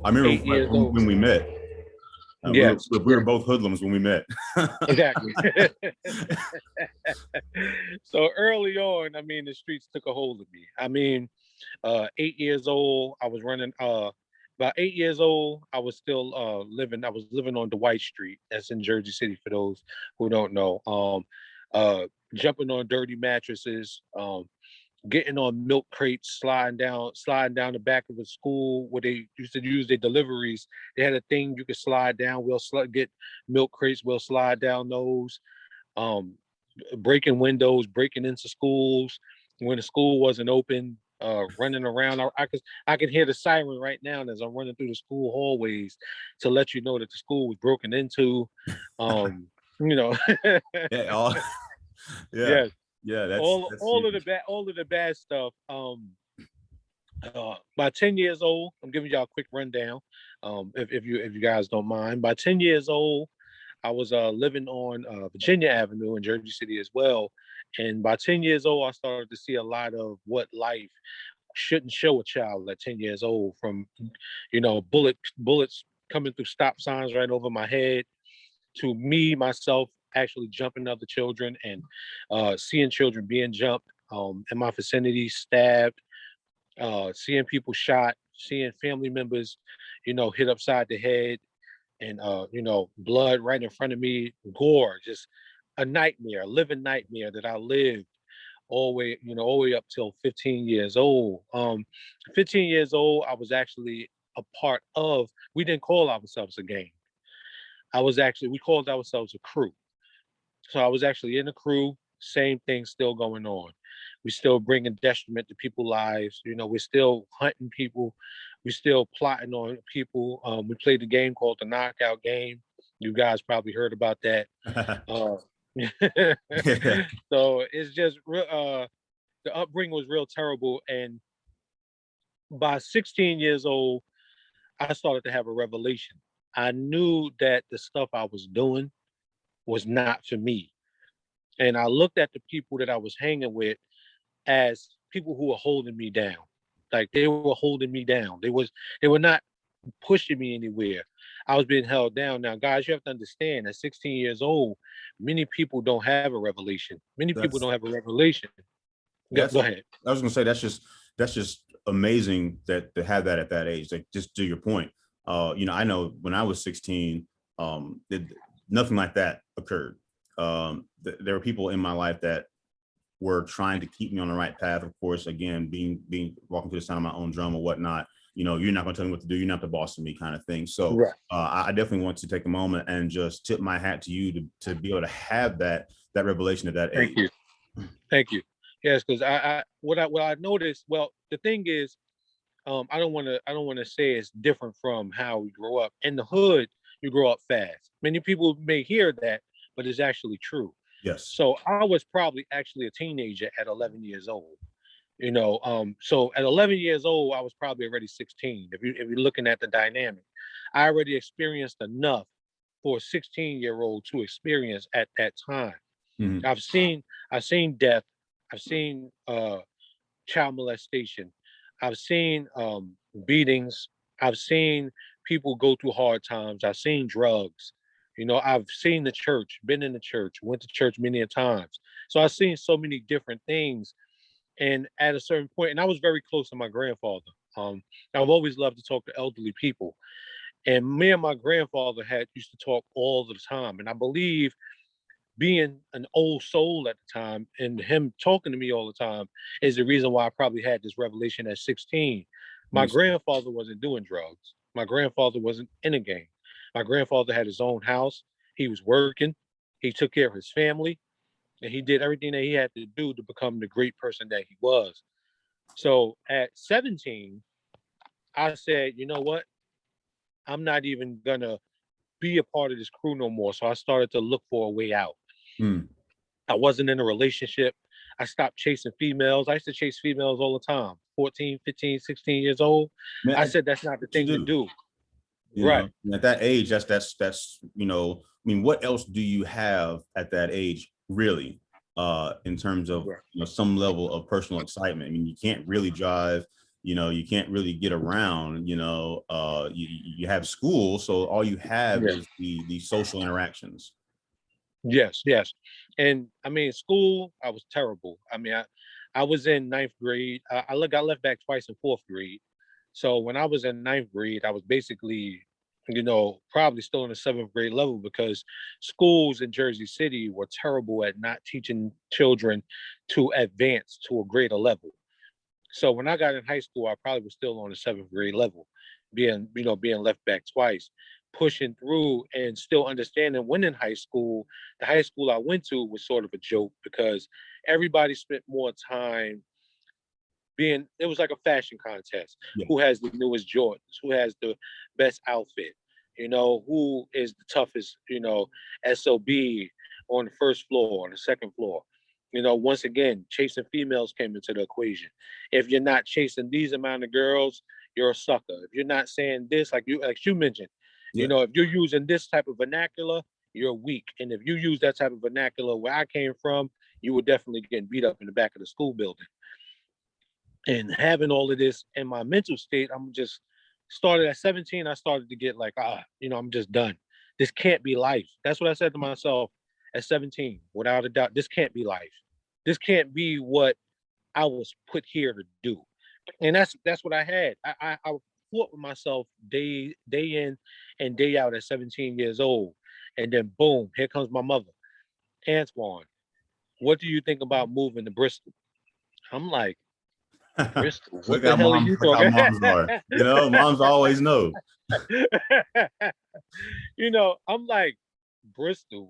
remember when we met. Yes. We were both hoodlums when we met. Exactly. So early on, the streets took a hold of me. 8 years old, I was running. About 8 years old, I was still living. I was living on Dwight Street. That's in Jersey City. For those who don't know, jumping on dirty mattresses, getting on milk crates, sliding down the back of the school where they used to use their deliveries. They had a thing you could slide down. Get milk crates. We'll slide down those. Breaking windows, breaking into schools when the school wasn't open. Running around. I could hear the siren right now as I'm running through the school hallways to let you know that the school was broken into. Yeah. That's all of the bad stuff. By 10 years old, I'm giving y'all a quick rundown. If you guys don't mind, by 10 years old, I was living on Virginia Avenue in Jersey City as well. And by 10 years old, I started to see a lot of what life shouldn't show a child at 10 years old, from, bullets coming through stop signs right over my head, to me, myself, actually jumping other children, and seeing children being jumped in my vicinity, stabbed, seeing people shot, seeing family members, hit upside the head, and blood right in front of me, gore, just a nightmare, a living nightmare that I lived all the way up till 15 years old. 15 years old, I was actually a part of, we didn't call ourselves a gang. We called ourselves a crew. So I was actually in a crew, same thing still going on. We still bringing detriment to people's lives. We're still hunting people. We're still plotting on people. We played a game called the knockout game. You guys probably heard about that. Uh, Yeah. so it's just the upbringing was real terrible. And by 16 years old, I started to have a revelation. I knew that the stuff I was doing was not for me. And I looked at the people that I was hanging with as people who were holding me down. Like, they were holding me down. They were not pushing me anywhere. I was being held down. Now, guys, you have to understand, at 16 years old, many people don't have a revelation. Many people That's don't have a revelation. Go that's ahead. I was gonna say that's just amazing that to have that at that age. Like, just to your point, I know when I was 16, nothing like that occurred. There were people in my life that were trying to keep me on the right path. Of course, again, being walking to the sound of my own drum or whatnot. You're not going to tell me what to do. You're not the boss of me, kind of thing. So Right. I definitely want to take a moment and just tip my hat to you to be able to have that revelation at that Thank age. you. Thank you. Yes, because what I noticed. Well, the thing is, I don't want to say it's different from how we grow up in the hood. You grow up fast. Many people may hear that, but it's actually true. Yes. So I was probably actually a teenager at 11 years old. So at 11 years old, I was probably already 16. If you're looking at the dynamic, I already experienced enough for a 16-year-old to experience at that time. Mhm. I've seen death. I've seen child molestation. I've seen beatings. I've seen people go through hard times. I've seen drugs. I've seen the church, been in the church, went to church many a times. So I've seen so many different things. And at a certain point, and I was very close to my grandfather. Um, I've always loved to talk to elderly people. And me and my grandfather had used to talk all the time. And I believe, being an old soul at the time and him talking to me all the time, is the reason why I probably had this revelation at 16. My Yes. grandfather wasn't doing drugs. My grandfather wasn't in a gang. My grandfather had his own house. He was working. He took care of his family, and he did everything that he had to do to become the great person that he was. So at 17, I said, you know what? I'm not even gonna be a part of this crew no more. So I started to look for a way out. Mm. I wasn't in a relationship. I stopped chasing females. I used to chase females all the time, 14, 15, 16 years old. I Man, said that's not the what you thing to do? do. Right. At that age, that's I mean, what else do you have at that age, really, in terms of Right. some level of personal excitement? I mean, you can't really drive, you can't really get around, you have school, so all you have Yeah. is the social interactions. Yes, yes. And I mean, school, I was terrible. I mean, I was in ninth grade. I left back twice in fourth grade. So when I was in ninth grade, I was basically, probably still in the seventh grade level, because schools in Jersey City were terrible at not teaching children to advance to a greater level. So when I got in high school, I probably was still on the seventh grade level, being left back twice, pushing through and still understanding when in high school. The high school I went to was sort of a joke, because everybody spent more time it was like a fashion contest. Yeah. Who has the newest Jordans? Who has the best outfit? Who is the toughest, SOB on the first floor, on the second floor? Once again, chasing females came into the equation. If you're not chasing these amount of girls, you're a sucker. If you're not saying this, like you mentioned, Yeah. if you're using this type of vernacular, you're weak. And if you use that type of vernacular where I came from, you were definitely getting beat up in the back of the school building. And having all of this in my mental state, I'm just started at 17. I started to get like, I'm just done. This can't be life. That's what I said to myself at 17, without a doubt. This can't be life. This can't be what I was put here to do. And that's what I had. I fought with myself day in and day out at 17 years old. And then boom, here comes my mother. Antoine, what do you think about moving to Bristol? I'm like, Bristol, what Look the how hell are you look how talking? moms are. Moms always know. I'm like, Bristol,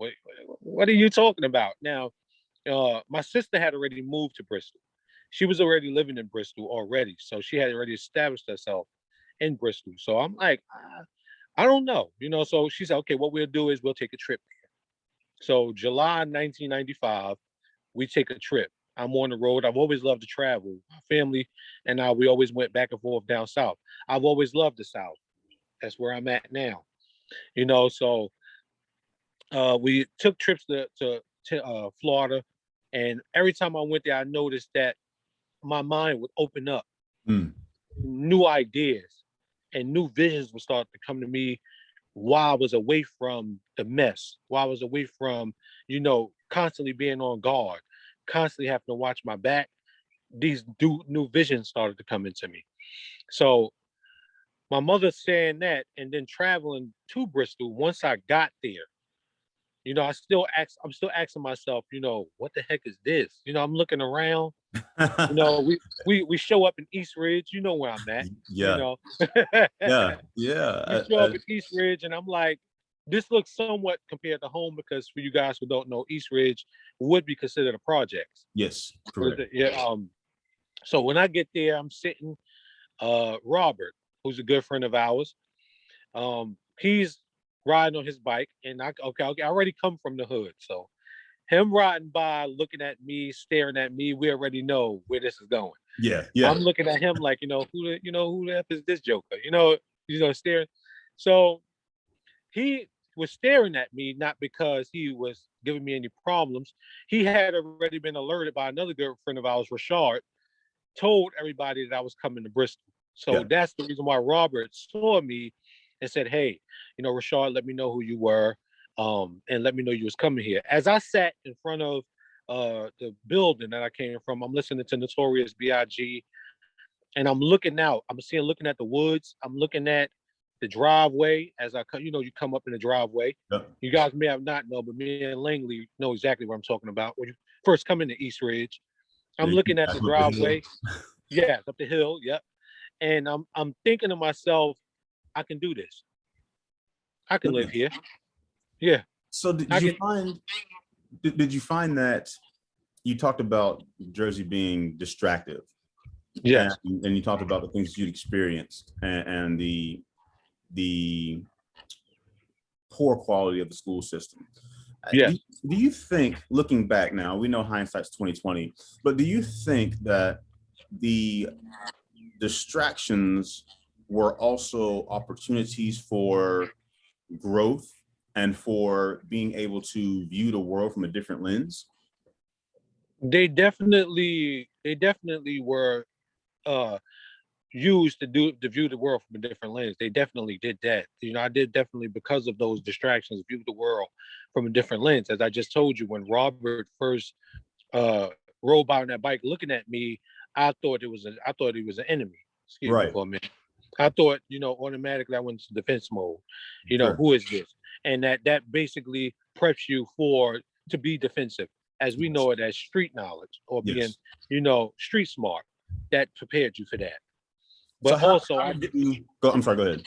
what are you talking about? Now, my sister had already moved to Bristol. She was already living in Bristol already. So she had already established herself in Bristol. So I'm like, I don't know. So she said, okay, what we'll do is we'll take a trip. So July 1995, we take a trip. I'm on the road. I've always loved to travel. My family and I, we always went back and forth down south. I've always loved the South. That's where I'm at now. So we took trips to Florida, and every time I went there, I noticed that my mind would open up, Mm. new ideas and new visions would start to come to me while I was away from the mess, while I was away from, constantly being on guard, constantly having to watch my back. These new visions started to come into me. So my mother saying that, and then traveling to Bristol. Once I got there, I'm still asking myself, what the heck is this? I'm looking around. We show up in East Ridge. You know where I'm at. Yeah. We show up in East Ridge, and I'm like, this looks somewhat compared to home, because for you guys who don't know, East Ridge would be considered a projects. Yes, correct. Yeah. So when I get there, I'm sitting. Robert, who's a good friend of ours, he's riding on his bike, and I already come from the hood, so him riding by, looking at me, staring at me, we already know where this is going. Yeah. I'm looking at him like, who the F is this joker? Staring. So he was staring at me, not because he was giving me any problems. He had already been alerted by another good friend of ours, Rashard, told everybody that I was coming to Bristol. So that's the reason why Robert saw me and said, hey, Rashard, let me know who you were, and let me know you was coming here. As I sat in front of the building that I came from, I'm listening to Notorious B.I.G., and I'm looking out. Looking at the woods. I'm looking at the driveway as I come. You come up in the driveway. Yep. You guys may have not know, but me and Langley know exactly what I'm talking about. When you first come into East Ridge, I'm looking at the driveway. Yeah, up the hill. Yep. And I'm thinking to myself, I can do this. I can live here. Yeah. So did you find that you talked about Jersey being distractive? Yes. And you talked about the things you'd experienced and the poor quality of the school system. Yes. Do you think, looking back now, we know hindsight's 2020, but do you think that the distractions were also opportunities for growth and for being able to view the world from a different lens? They definitely were used to view the world from a different lens. They definitely did that. I did definitely, because of those distractions, view the world from a different lens. As I just told you, when Robert first rolled by on that bike looking at me, I thought he was an enemy. Excuse me for a minute. I thought, automatically I went into defense mode. Who is this? And that basically preps you to be defensive, as we know it as street knowledge, or being, street smart. That prepared you for that. But so also, I'm sorry, go ahead.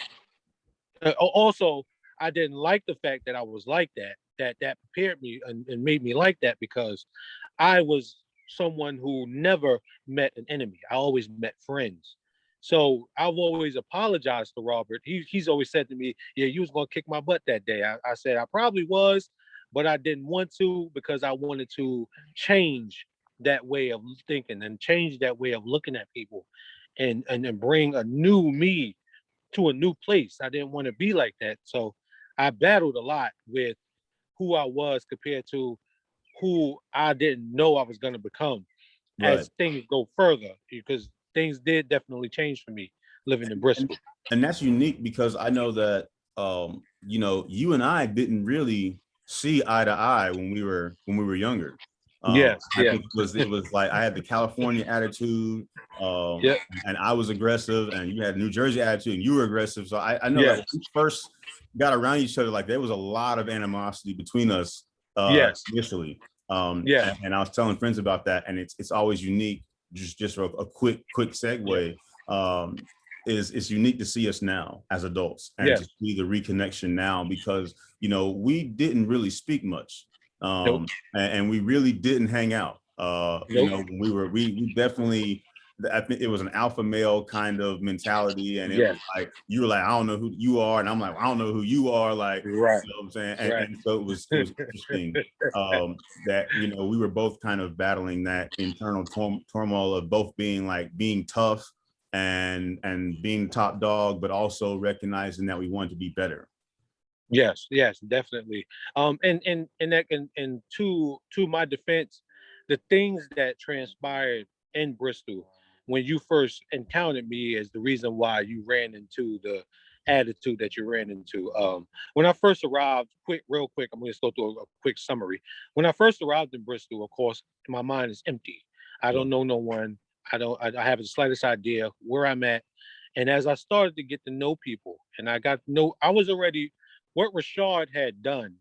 Also, I didn't like the fact that I was like that. That prepared me and made me like that, because I was someone who never met an enemy. I always met friends. So I've always apologized to Robert. He's always said to me, yeah, you was going to kick my butt that day. I said, I probably was, but I didn't want to because I wanted to change that way of thinking and change that way of looking at people and bring a new me to a new place. I didn't want to be like that. So I battled a lot with who I was compared to who I didn't know I was going to become Right. as things go further, because things did definitely change for me living in And, Bristol. and that's unique because I know that you and I didn't really see eye to eye when we were younger. Yes, I yeah, think it was like I had the California attitude, yeah, and I was aggressive, and you had New Jersey attitude, and you were aggressive. So I know that yes, when we first got around each other, like there was a lot of animosity between us yes, initially. yes, And I was telling friends about that, and it's always unique. Just a quick yeah, segue. Is it's unique to see us now as adults and yes. to see the reconnection now because we didn't really speak much, Nope, and we really didn't hang out. nope. When we definitely, I think it was an alpha male kind of mentality, and it was Yes, like you were like, I don't know who you are, and I'm like, I don't know who you are, like, right, what I'm saying, and, right. and so it was interesting that we were both kind of battling that internal turmoil of both being tough and being top dog, but also recognizing that we wanted to be better. Yes, yes, definitely. And to my defense, the things that transpired in Bristol when you first encountered me is the reason why you ran into the attitude that you ran into. When I first arrived, real quick, I'm going to go through a quick summary. When I first arrived in Bristol, of course, my mind is empty. I Yeah. don't know no one. I have the slightest idea where I'm at. And as I started to get to know people, and I was already what Rashard had done,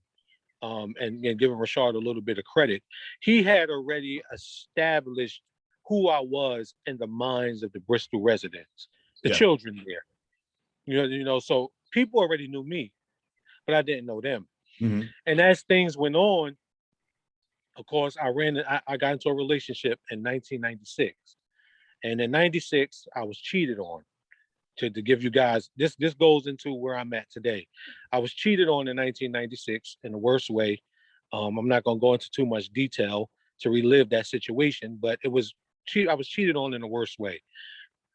and giving Rashard a little bit of credit, he had already established who I was in the minds of the Bristol residents, the Yeah. children there. So people already knew me, but I didn't know them. Mm-hmm. And as things went on, of course, I got into a relationship in 1996. And in 96, I was cheated on. To give you guys this goes into where I'm at today. I was cheated on in 1996 in the worst way. I'm not going to go into too much detail to relive that situation, but I was cheated on in the worst way.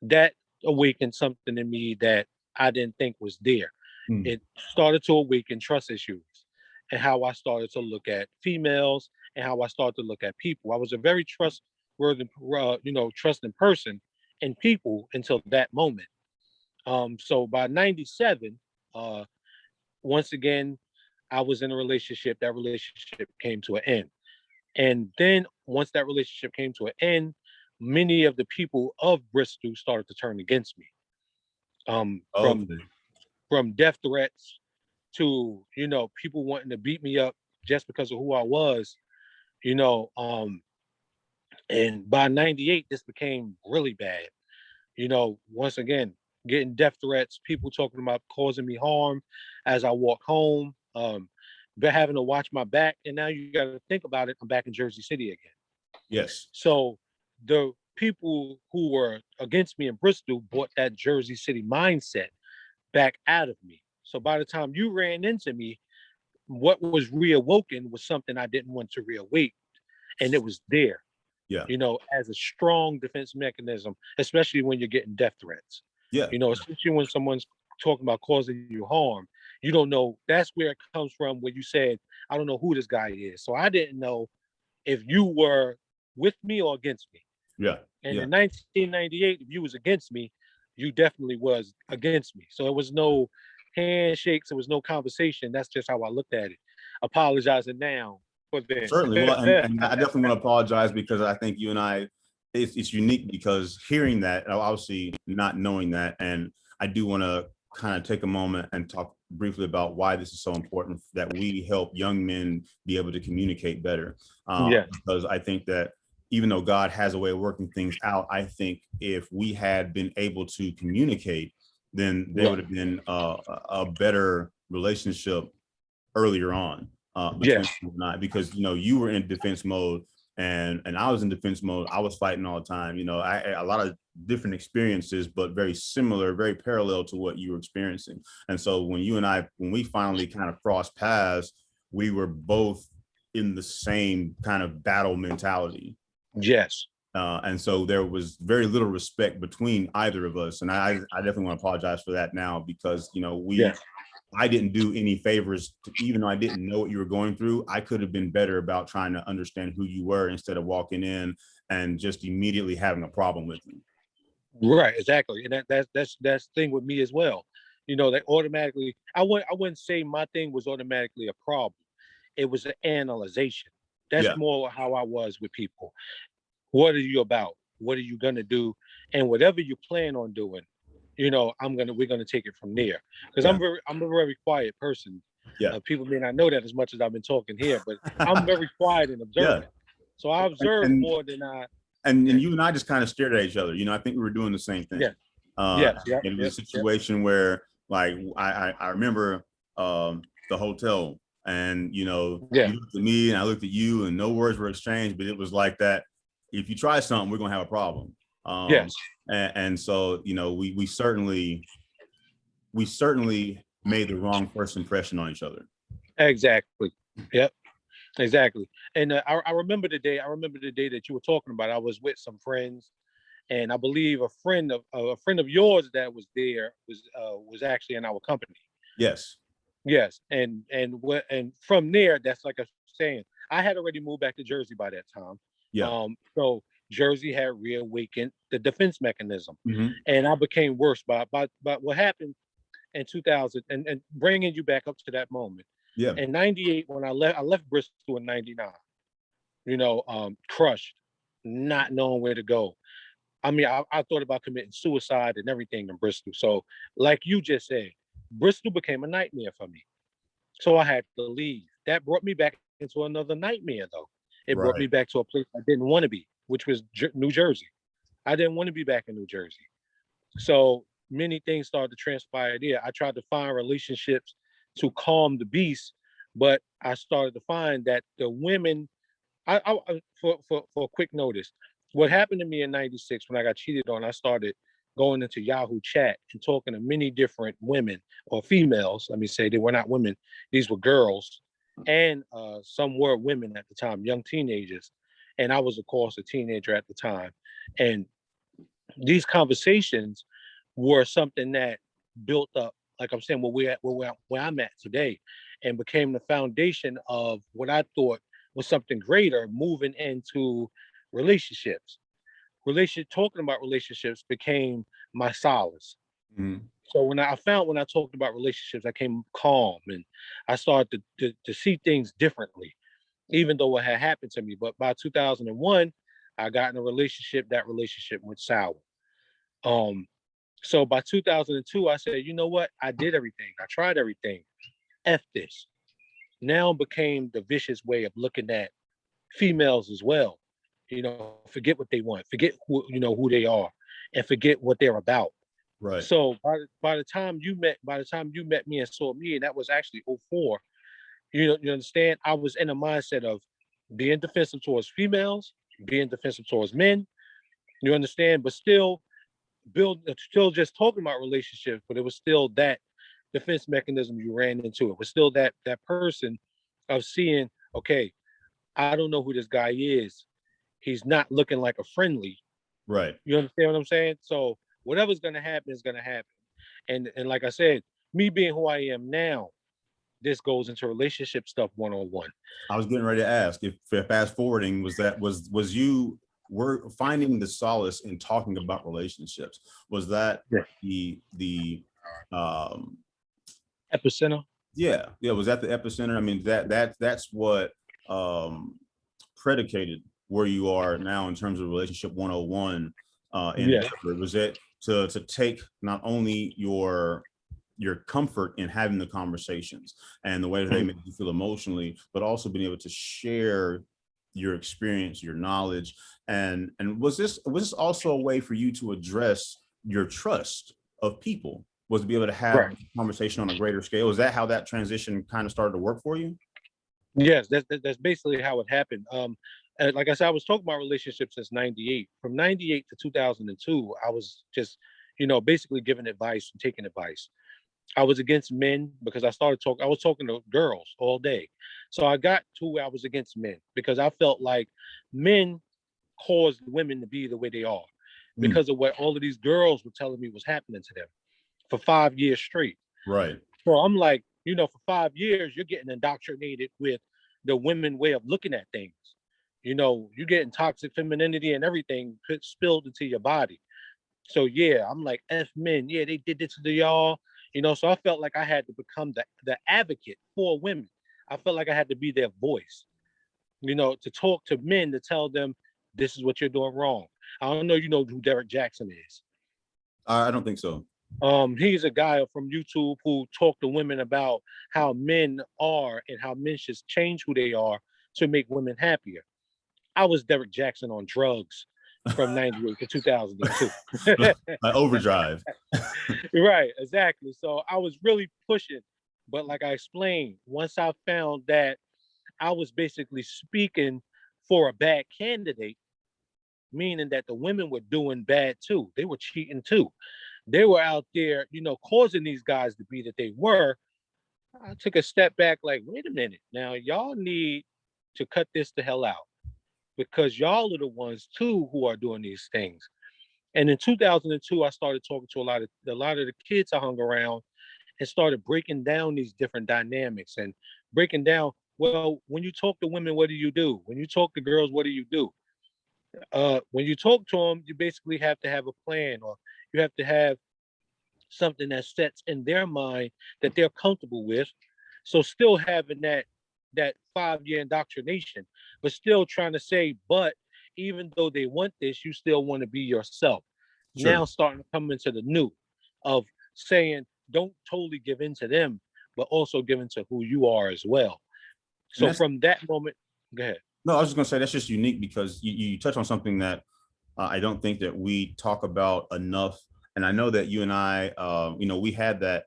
That awakened something in me that I didn't think was there. Mm-hmm. It started to awaken trust issues and how I started to look at females and how I started to look at people. I was a very trustworthy, trusting person in people until that moment. So by 97, uh, once again, I was in a relationship. That relationship came to an end. And then once that relationship came to an end, many of the people of Bristol started to turn against me. Um, from Okay. from death threats to, people wanting to beat me up just because of who I was, you know. And by 98, this became really bad. Once again, getting death threats, people talking about causing me harm as I walk home, but having to watch my back. And now you got to think about it. I'm back in Jersey City again. Yes. So the people who were against me in Bristol brought that Jersey City mindset back out of me. So by the time you ran into me, what was reawoken was something I didn't want to reawake. And it was there, Yeah. as a strong defense mechanism, especially when you're getting death threats. Yeah. Especially when someone's talking about causing you harm, you don't know. That's where it comes from, where you said, I don't know who this guy is. So I didn't know if you were with me or against me. Yeah. And Yeah. in 1998, if you was against me, you definitely was against me. So it was no handshakes, there was no conversation. That's just how I looked at it. Apologizing now for then. Certainly. Well, and I definitely want to apologize because I think you and I, it's unique because hearing that, obviously not knowing that, and I do want to kind of take a moment and talk briefly about why this is so important that we help young men be able to communicate better. Yeah. Because I think that even though God has a way of working things out, I think if we had been able to communicate, then there would have been a better relationship earlier on between Yes. you and I, because you were in defense mode and I was in defense mode. I was fighting all the time. I had a lot of different experiences, but very similar, very parallel to what you were experiencing. And so when we finally kind of crossed paths, we were both in the same kind of battle mentality. Yes. And so there was very little respect between either of us. And I definitely want to apologize for that now, because, you know, I didn't do any favors even though I didn't know what you were going through. I could have been better about trying to understand who you were instead of walking in and just immediately having a problem with you. Right, exactly. And that's the thing with me as well. You know, they automatically, I wouldn't say my thing was automatically a problem. It was an analyzation. That's Yeah. more how I was with people. What are you about? What are you gonna do? And whatever you plan on doing, you know, we're gonna take it from there. Because Yeah. I'm a very quiet person. Yeah. People may not know that as much as I've been talking here, but I'm very quiet and Yeah. observant. So I observe more than I. And you and I just kind of stared at each other. You know, I think we were doing the same thing. Yeah. Yes. Yep. It was Yep. a situation where, like, I remember the hotel, and you know, Yeah. you looked at me and I looked at you, and no words were exchanged, but it was like that. If you try something, we're gonna have a problem. Yes. And so, you know, we certainly made the wrong first impression on each other. Exactly. Yep. Exactly. And I remember the day. I remember the day that you were talking about. I was with some friends, and I believe a friend of yours that was there was actually in our company. Yes. Yes. And from there, that's like I was saying, I had already moved back to Jersey by that time. Yeah. So Jersey had reawakened the defense mechanism, Mm-hmm. and I became worse by what happened in 2000, and bringing you back up to that moment. Yeah. In 98, when I left Bristol in 99, you know, crushed, not knowing where to go. I mean, I thought about committing suicide and everything in Bristol. So, like you just said, Bristol became a nightmare for me. So I had to leave. That brought me back into another nightmare, though. It brought me Right. back to a place I didn't want to be, which was New Jersey. I didn't want to be back in New Jersey. So many things started to transpire there. I tried to find relationships to calm the beast, but I started to find that the women, for a quick notice, what happened to me in 96 when I got cheated on, I started going into Yahoo chat and talking to many different women or females. Let me say they were not women, these were girls, and some were women at the time, young teenagers. And I was, of course, a teenager at the time. And these conversations were something that built up, like I'm saying, where I'm at today, and became the foundation of what I thought was something greater, moving into relationships. Talking about relationships became my solace. Mm-hmm. So when I talked about relationships, I came calm, and I started to see things differently, even though it had happened to me. But by 2001, I got in a relationship. That relationship went sour. Um, so by 2002, I said, you know what? I did everything. I tried everything. F this. Now became the vicious way of looking at females as well. You know, forget what they want, forget who they are, and forget what they're about. Right. So by the time you met me and saw me, and that was actually '04. You understand? I was in a mindset of being defensive towards females, being defensive towards men. You understand? But still just talking about relationships, but it was still that defense mechanism you ran into. It was still that person of seeing, okay, I don't know who this guy is. He's not looking like a friendly. Right. You understand what I'm saying? So whatever's gonna happen is gonna happen. And like I said, me being who I am now, this goes into relationship stuff 101. I was getting ready to ask if fast forwarding was you were finding the solace in talking about relationships. Was that Yeah. the Epicenter? yeah, was that the epicenter? I mean, that's what predicated where you are now in terms of relationship 101 in Yeah. Denver. Was it to take not only your comfort in having the conversations and the way that they make you feel emotionally, but also being able to share your experience, your knowledge, and was this also a way for you to address your trust of people? Was to be able to have Right. a conversation on a greater scale? Is that how that transition kind of started to work for you? Yes, that's basically how it happened. Like I said, I was talking about relationships since '98. From '98 to 2002, I was just, basically giving advice and taking advice. I was against men because I was talking to girls all day. So I got to where I was against men because I felt like men caused women to be the way they are Mm, because of what all of these girls were telling me was happening to them for 5 years straight. right. So I'm like, for 5 years, you're getting indoctrinated with the women way of looking at things. You're getting toxic femininity and everything spilled into your body. So yeah, I'm like, F men, yeah, they did this to y'all. So I felt like I had to become the advocate for women. I felt like I had to be their voice, to talk to men to tell them this is what you're doing wrong. I don't know, you know who Derek Jackson is. I don't think so. He's a guy from YouTube who talked to women about how men are and how men should change who they are to make women happier. I was Derek Jackson on drugs from 98 to 2002. Like overdrive. Right, exactly. So I was really pushing. But like I explained, once I found that I was basically speaking for a bad candidate, meaning that the women were doing bad too. They were cheating too. They were out there, causing these guys to be that they were. I took a step back, like, wait a minute. Now, y'all need to cut this the hell out because y'all are the ones too who are doing these things. And in 2002, I started talking to a lot of the kids I hung around and started breaking down these different dynamics and breaking down, well, when you talk to women, what do you do? When you talk to girls, what do you do? When you talk to them, you basically have to have a plan, or you have to have something that sets in their mind that they're comfortable with. So still having that 5 year indoctrination, but still trying to say, but even though they want this, you still want to be yourself. Sure. Now starting to come into the new of saying, don't totally give in to them, but also give in to who you are as well. And So that's from that moment, go ahead. no, I was just gonna say that's just unique because you touch on something that I don't think that we talk about enough. And I know that you and I, we had that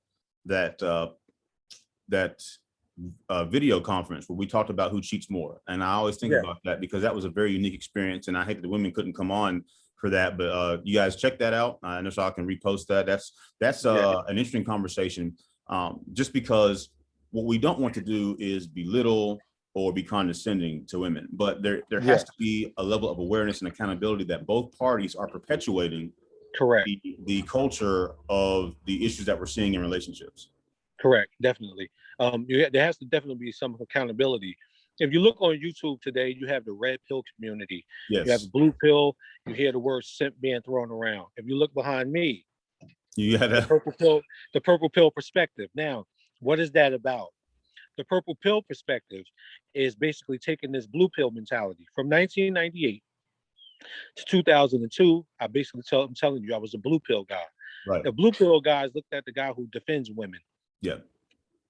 that video conference where we talked about who cheats more. And I always think Yeah. about that because that was a very unique experience. And I hate that the women couldn't come on for that, but you guys check that out. I know so I can repost that. That's Yeah. an interesting conversation. Just because what we don't want to do is belittle or be condescending to women, but there has Yeah. to be a level of awareness and accountability that both parties are perpetuating Correct. the culture of the issues that we're seeing in relationships. Correct, definitely. There has to definitely be some accountability. If you look on YouTube today, you have the red pill community. You have the Yes, blue pill. You hear the word simp being thrown around. If you look behind me, you had the a purple pill, the purple pill perspective. Now, what is that about? The purple pill perspective is basically taking this blue pill mentality from 1998 to 2002. I'm telling you, I was a blue pill guy. right. The blue pill guys looked at the guy who defends women, Yeah,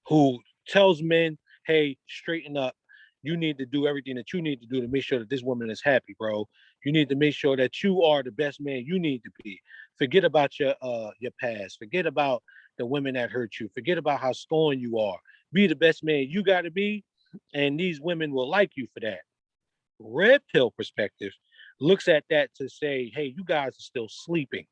who tells men, hey, straighten up. You need to do everything that you need to do to make sure that this woman is happy, bro. You need to make sure that you are the best man you need to be. Forget about your past. Forget about the women that hurt you. Forget about how scorned you are. Be the best man you got to be, and these women will like you for that. Red pill perspective looks at that to say, hey, you guys are still sleeping.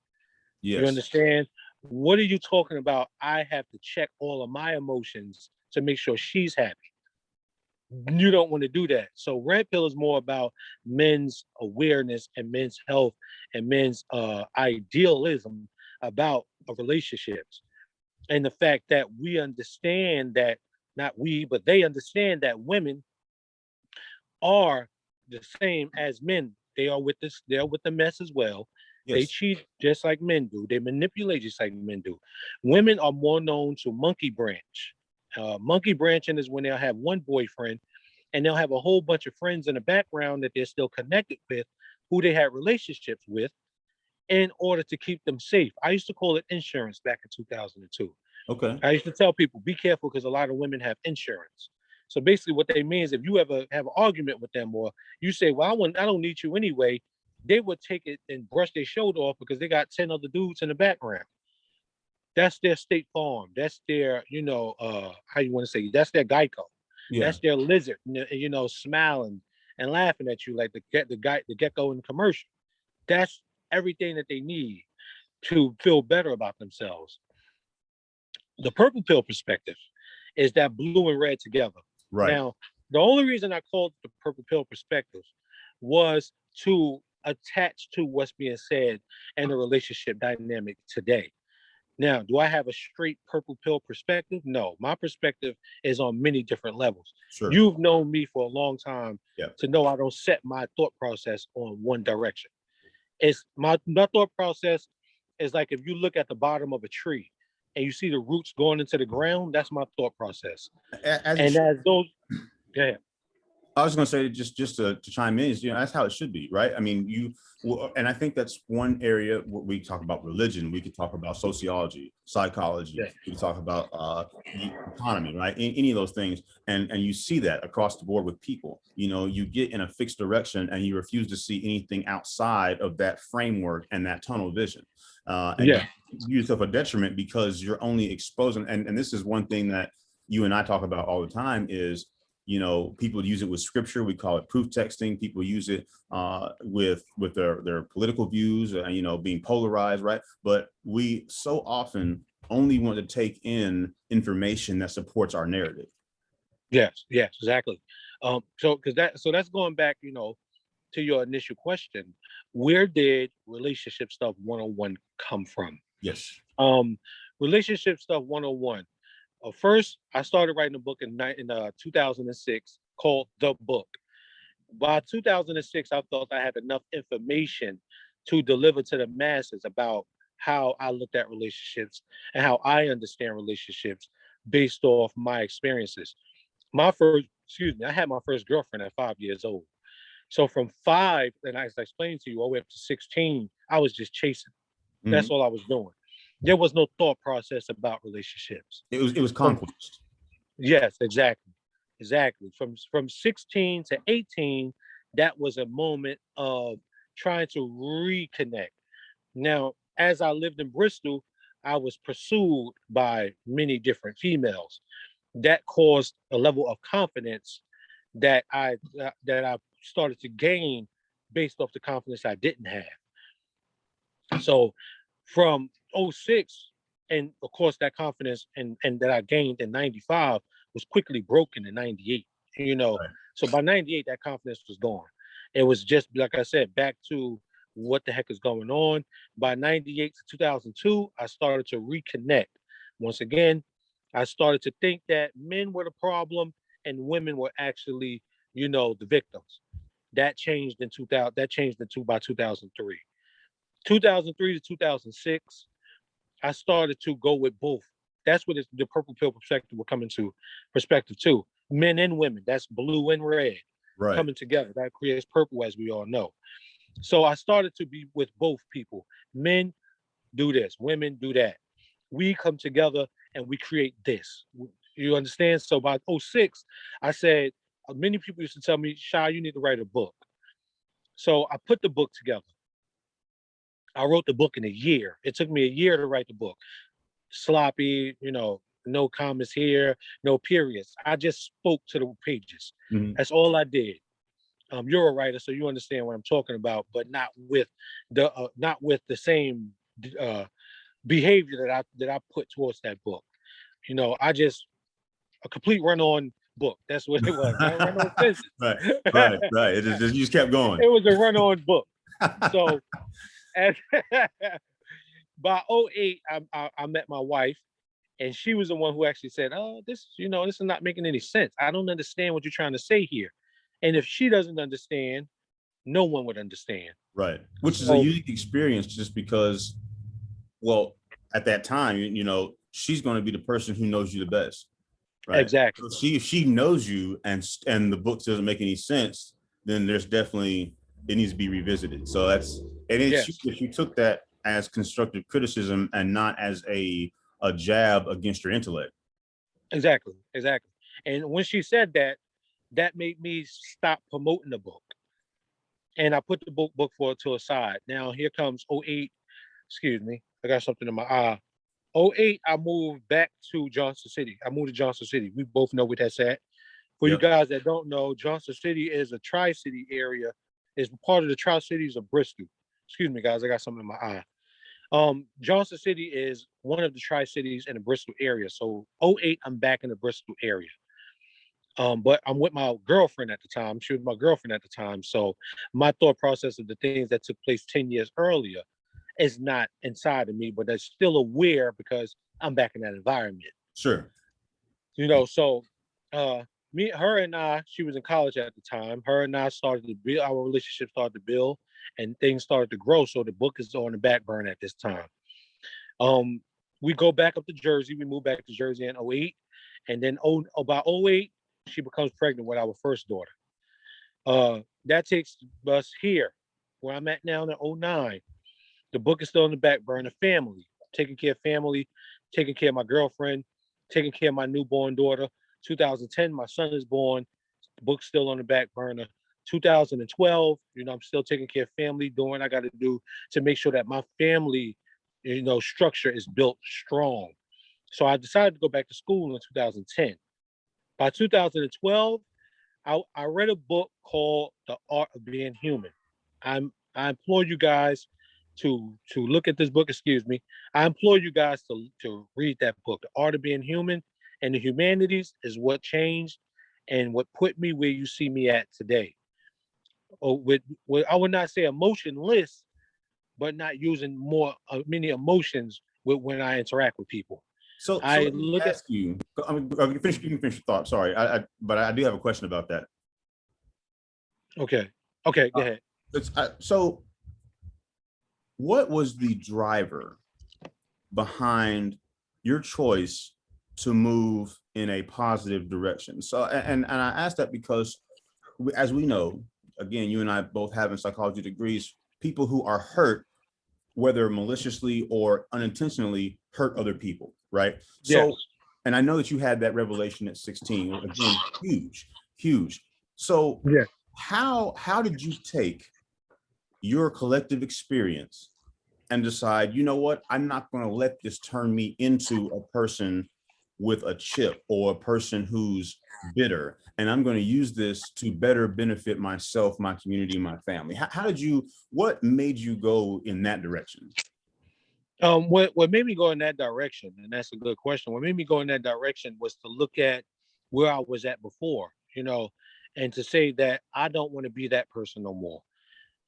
You yes. understand? What are you talking about? I have to check all of my emotions to make sure she's happy. You don't want to do that. So red pill is more about men's awareness and men's health and men's idealism about relationships. And the fact that we understand that, not we, but they understand that women are the same as men. They are with this, they're with the mess as well. They Yes. cheat just like men do. They manipulate just like men do. Women are more known to monkey branch. Monkey branching is when they'll have one boyfriend and they'll have a whole bunch of friends in the background that they're still connected with, who they had relationships with in order to keep them safe. I used to call it insurance back in 2002. Okay. I used to tell people, be careful because a lot of women have insurance. So basically what they mean is if you ever have an argument with them or you say, well, I don't need you anyway, they would take it and brush their shoulder off because they got 10 other dudes in the background. That's their State Farm. That's their, how you want to say, that's their Geico. Yeah. That's their lizard, smiling and laughing at you like the gecko in the commercial. That's everything that they need to feel better about themselves. The purple pill perspective is that blue and red together. Right. Now, The only reason I called it the purple pill perspective was to attach to what's being said in the relationship dynamic today. Now, do I have a straight purple pill perspective? No, my perspective is on many different levels. Sure. You've known me for a long time Yeah. to know I don't set my thought process on one direction. It's my thought process is like if you look at the bottom of a tree and you see the roots going into the ground, that's my thought process. As it And should. as those, yeah, I was going to say just to chime in is, that's how it should be, right? I mean, and I think that's one area where we talk about religion. We could talk about sociology, psychology. yeah, We could talk about the economy, right? Any of those things, and you see that across the board with people. You get in a fixed direction and you refuse to see anything outside of that framework and that tunnel vision, and yeah, you use yourself a detriment because you're only exposing. And this is one thing that you and I talk about all the time is, people use it with scripture. We call it proof texting. People use it with their political views, being polarized, right? But we so often only want to take in information that supports our narrative. yes, exactly. So that's going back, to your initial question. Where did relationship stuff 101 come from? Yes. Relationship stuff 101. First, I started writing a book in 2006 called The Book. By 2006, I felt I had enough information to deliver to the masses about how I looked at relationships and how I understand relationships based off my experiences. I had my first girlfriend at 5 years old. So from five, and as I explained to you, all the way up to 16, I was just chasing. That's all I was doing. There was no thought process about relationships. It was conquest. Yes, exactly. Exactly. From 16 to 18, that was a moment of trying to reconnect. Now, as I lived in Bristol, I was pursued by many different females. That caused a level of confidence that I started to gain based off the confidence I didn't have. So from '06, and of course that confidence and that I gained in 95 was quickly broken in 98, Right. So by 98, that confidence was gone. It was just, like I said, back to what the heck is going on. By 98 to 2002, I started to reconnect. Once again, I started to think that men were the problem and women were actually, the victims. That changed in 2000, that changed in two by 2003. 2003 to 2006, I started to go with both. That's what the purple pill perspective will come into perspective too. Men and women, that's blue and red Right. coming together. That creates purple, as we all know. So I started to be with both people. Men do this, women do that. We come together and we create this. You understand? So by '06, I said, many people used to tell me, Shy, you need to write a book. So I put the book together. I wrote the book in a year. It took me a year to write the book. Sloppy, no commas here, no periods. I just spoke to the pages. Mhm. That's all I did. You're a writer, so you understand what I'm talking about, but not with the same uh, behavior that I put towards that book. I just a complete run-on book. That's what it was. Not a run-on sentence. Right. Right. You just kept going. It was a run-on book. So as by '08, I met my wife, and she was the one who actually said, "Oh, this is not making any sense. I don't understand what you're trying to say here." And if she doesn't understand, no one would understand. Right. Which is a So unique experience just because, well, at that time, she's going to be the person who knows you the best. Right. exactly, So if she knows you and the book doesn't make any sense, then there's definitely it needs to be revisited. So yes, if you took that as constructive criticism and not as a jab against your intellect. exactly. And when she said that, that made me stop promoting the book, and I put the book for it to a side. Now here comes '08. Excuse me, I got something in my eye. '08, I moved back to Johnson City. I moved to Johnson City. We both know what that's at. For you Yep. guys that don't know, Johnson City is a tri-city area. It's part of the Tri-Cities of Bristol. Excuse me, guys. I got something in my eye. Johnson City is one of the Tri-Cities in the Bristol area. So '08, I'm back in the Bristol area. But I'm with my girlfriend at the time. She was my girlfriend at the time. So my thought process of the things that took place 10 years earlier is not inside of me, but that's still aware because I'm back in that environment. Sure. So uh her and I, she was in college at the time. Her and I started to build, our relationship started to build and things started to grow. So the book is on the back burner at this time. Um, we go back up to Jersey. We moved back to Jersey in '08. And then about '08, she becomes pregnant with our first daughter. That takes us here, where I'm at now in '09. The book is still in the back burner. Family, taking care of family, taking care of my girlfriend, taking care of my newborn daughter. 2010, my son is born. The book's still on the back burner. 2012, I'm still taking care of family, doing what I got to do to make sure that my family, structure is built strong. So I decided to go back to school in 2010. By 2012, I read a book called The Art of Being Human. I implore you guys to look at this book. Excuse me. I implore you guys to read that book. The Art of Being Human and the Humanities is what changed and what put me where you see me at today. Or with I would not say emotionless, but not using many emotions when I interact with people. So I let me look at ask you. I mean, you can finish your thought. Sorry, but I do have a question about that. okay, go ahead. So, what was the driver behind your choice to move in a positive direction? So, and I ask that because, as we know, again, you and I both having psychology degrees, people who are hurt, whether maliciously or unintentionally, hurt other people, right? Yes. So, and I know that you had that revelation at 16. Again, huge. So, Yeah. how did you take your collective experience and decide, you know what, I'm not going to let this turn me into a person with a chip or a person who's bitter, and I'm going to use this to better benefit myself, my community, my family? What made you go in that direction? What made me go in that direction, and that's a good question. What made me go in that direction was to look at where I was at before, and to say that I don't want to be that person no more.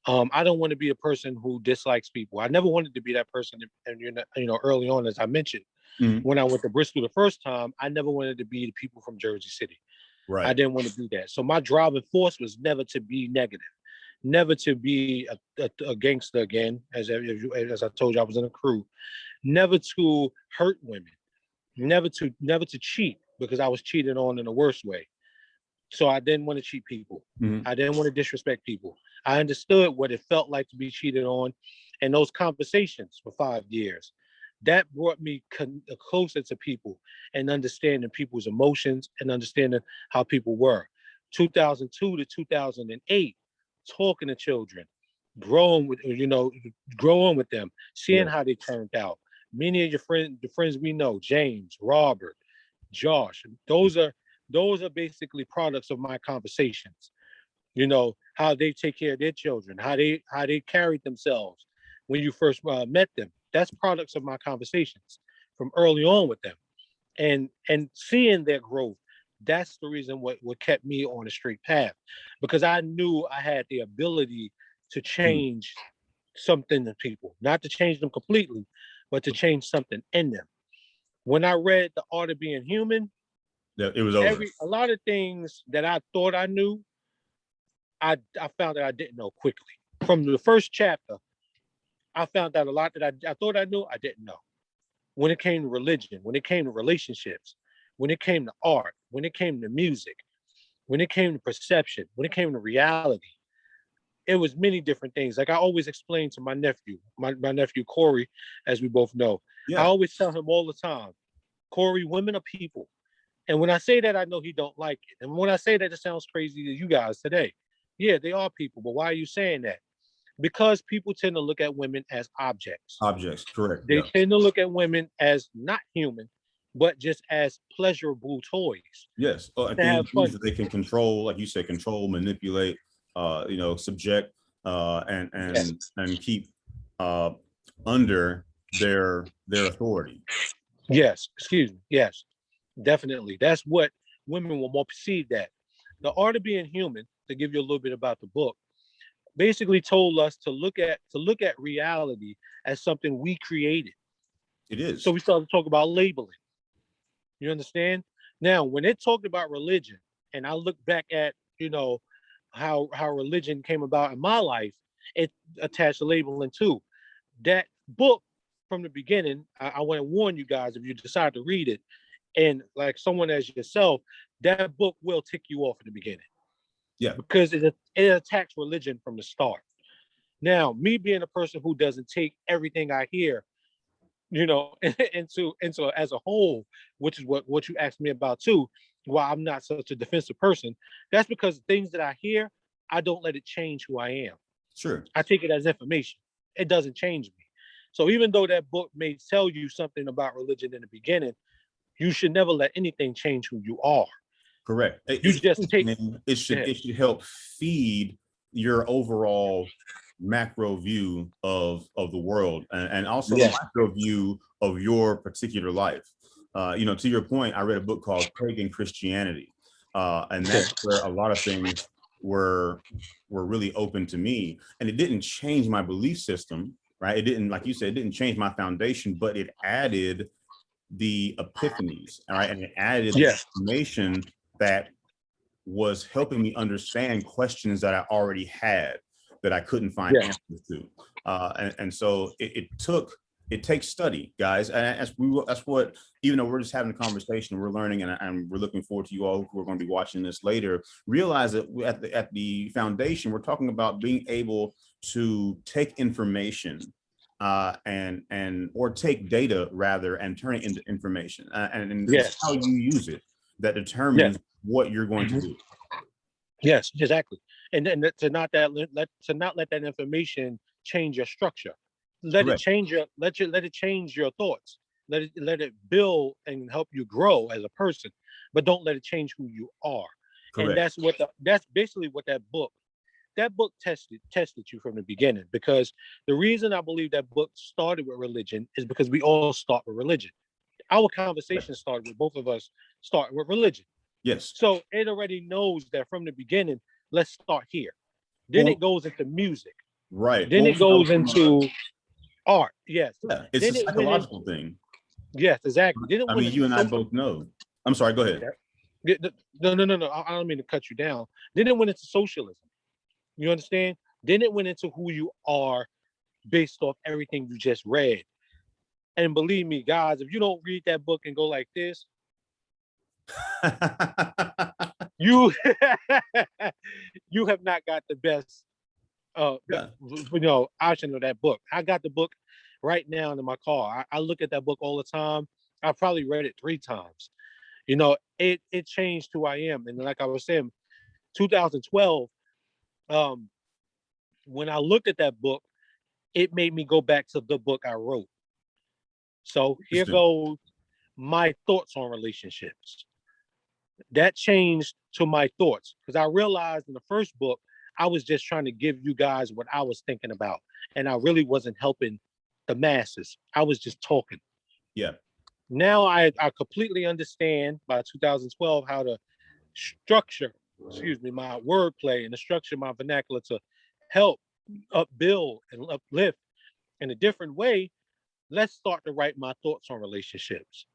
I don't want to be a person who dislikes people. I never wanted to be that person. And early on, as I mentioned, Mhm. when I went to Bristol the first time, I never wanted to be the people from Jersey City. I Right. didn't want to do that. So my driving force was never to be negative, never to be a gangster again. As I told you, I was in a crew. Never to hurt women. Never to cheat because I was cheated on in the worst way. So I didn't want to cheat people. Mhm. I didn't want to disrespect people. I understood what it felt like to be cheated on, and those conversations for 5 years. That brought me closer to people and understanding people's emotions and understanding how people were. 2002 to 2008, talking to children, growing with them, seeing Yeah. how they turned out. Many of the friends we know, James, Robert, Josh, those are basically products of my conversations. How they take care of their children, how they carried themselves when you first met them. That's products of my conversations from early on with them, and seeing their growth. That's the reason what kept me on a straight path, because I knew I had the ability to Mhm. change something in people, not to change them completely, but to change something in them. When I read The Art of Being Human, Yeah, it was over. a lot of things that I thought I knew, I found that I didn't know quickly. From the first chapter, I found out a lot that I thought I knew, I didn't know. When it came to religion, when it came to relationships, when it came to art, when it came to music, when it came to perception, when it came to reality, it was many different things. Like I always explain to my nephew, my nephew Corey, as we both know, I Yeah. always tell him all the time, Corey, women are people. And when I say that, I know he don't like it. And when I say that, it sounds crazy to you guys today. Yeah, they are people, but why are you saying that? Because people tend to look at women as objects. Objects. Correct. They Yeah. tend to look at women as not human, but just as pleasurable toys Yes. to have Things fun that with. they can control, like you said, control, manipulate, subject, and Yes. keep uh, under their authority. Yes. Excuse me. Yes. Definitely. That's what women will more perceive that. The Art of Being Human, to give you a little bit about the book, basically told us to look at reality as something we created. It is. So we started to talk about labeling. You understand? Now, when it talked about religion, and I look back at, how religion came about in my life, it attached a labeling too. That book from the beginning, I want to warn you guys, if you decide to read it, and like someone as yourself, that book will tick you off in the beginning. Yeah. Because it attacks religion from the start. Now, me being a person who doesn't take everything I hear, into as a whole, which is what you asked me about too, why I'm not such a defensive person, that's because things that I hear, I don't let it change who I am. Sure. I take it as information. It doesn't change me. So even though that book may tell you something about religion in the beginning, you should never let anything change who you are. Correct. You just take it should help feed your overall macro view of the world, and also the micro view of your particular life. To your point, I read a book called Pagan Christianity, and that's where a lot of things were really open to me, and it didn't change my belief system, right? It didn't, like you said, it didn't change my foundation, but it added the epiphanies, all right, and it added the information that was helping me understand questions that I already had that I couldn't find answers to. And so it takes study, guys. And that's what, even though we're just having a conversation, we're learning, and we're looking forward to you all who are going to be watching this later, realize that at the foundation, we're talking about being able to take information or take data rather, and turn it into information. And it's how you use it that determines what you're going to do. Yes, exactly. And then to not let that information change your structure. Let it change your thoughts. Let it build and help you grow as a person, but don't let it change who you are. Correct. And that's basically what that book tested you from the beginning, because the reason I believe that book started with religion is because we all start with religion. Our conversation started with both of us starting with religion. Yes. So it already knows that from the beginning, let's start here. Then it goes into music. Right. Then it goes into art. Yes. Yeah, it's a psychological thing. Yes, exactly. Then I mean, you and I both know. I'm sorry, go ahead. No. I don't mean to cut you down. Then it went into socialism. You understand? Then it went into who you are based off everything you just read. And believe me, guys, if you don't read that book and go like this, you you have not got the best option of that book. I got the book right now in my car. I look at that book all the time. I probably read it 3 times. It changed who I am. And like I was saying, 2012, when I looked at that book, it made me go back to the book I wrote. So here goes my thoughts on relationships. That changed to my thoughts, because I realized in the first book, I was just trying to give you guys what I was thinking about. And I really wasn't helping the masses. I was just talking. Yeah. Now I completely understand by 2012 how to structure, my wordplay and to structure my vernacular to help upbuild and uplift in a different way. Let's start to write my thoughts on relationships.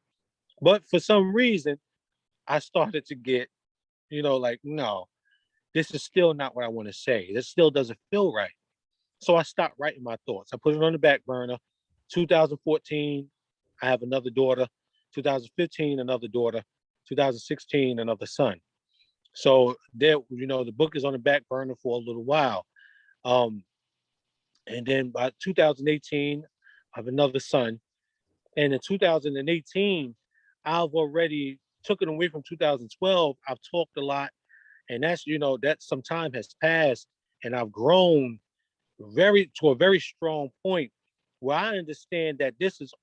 But for some reason, I started to get, no, this is still not what I want to say. This still doesn't feel right. So I stopped writing my thoughts. I put it on the back burner. 2014, I have another daughter. 2015, another daughter. 2016, another son. So there, the book is on the back burner for a little while. And then by 2018, I have another son. And in 2018, I've already took it away from 2012. I've talked a lot, and that some time has passed, and I've grown to a very strong point where I understand that this is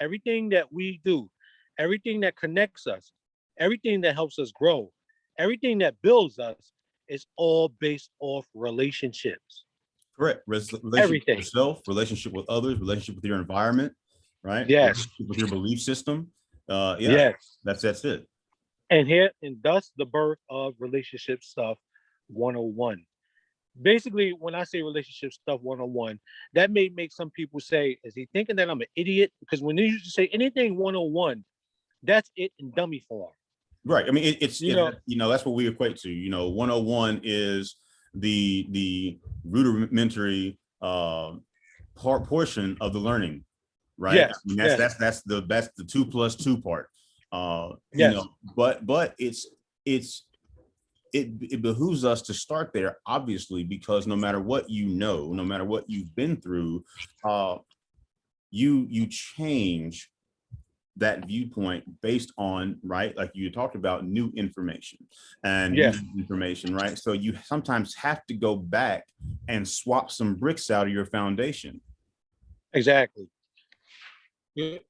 everything that we do, everything that connects us, everything that helps us grow, everything that builds us is all based off relationships. Correct. Relationship with yourself, relationship with others, relationship with your environment, right? Yes. With your belief system. Yes. That's it. And thus the birth of relationship stuff 101. Basically, when I say relationship stuff 101, that may make some people say, is he thinking that I'm an idiot? Because when they used to say anything 101, that's it in dummy form. Right. I mean, You know, that's what we equate to. 101 is the rudimentary portion of the learning, right? I yes, mean, yes, that's the 2+2 part. yes, But it behooves us to start there, obviously, because no matter what no matter what you've been through, you change that viewpoint based on, right, like you talked about, new information and yes, using information, right? So you sometimes have to go back and swap some bricks out of your foundation. exactly.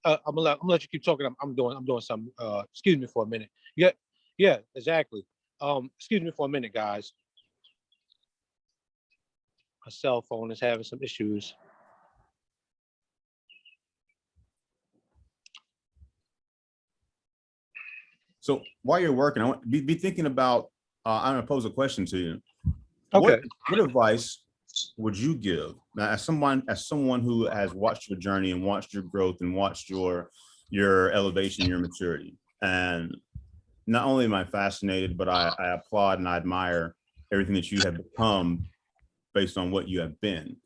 I'm gonna let you keep talking. I'm doing something. Excuse me for a minute. Yeah, yeah, exactly. Excuse me for a minute, guys. My cell phone is having some issues. So while you're working, I want be thinking about, I'm gonna pose a question to you. Okay. What advice would you give now, as someone who has watched your journey and watched your growth and watched your elevation, your maturity? And not only am I fascinated, but I applaud and I admire everything that you have become based on what you have been.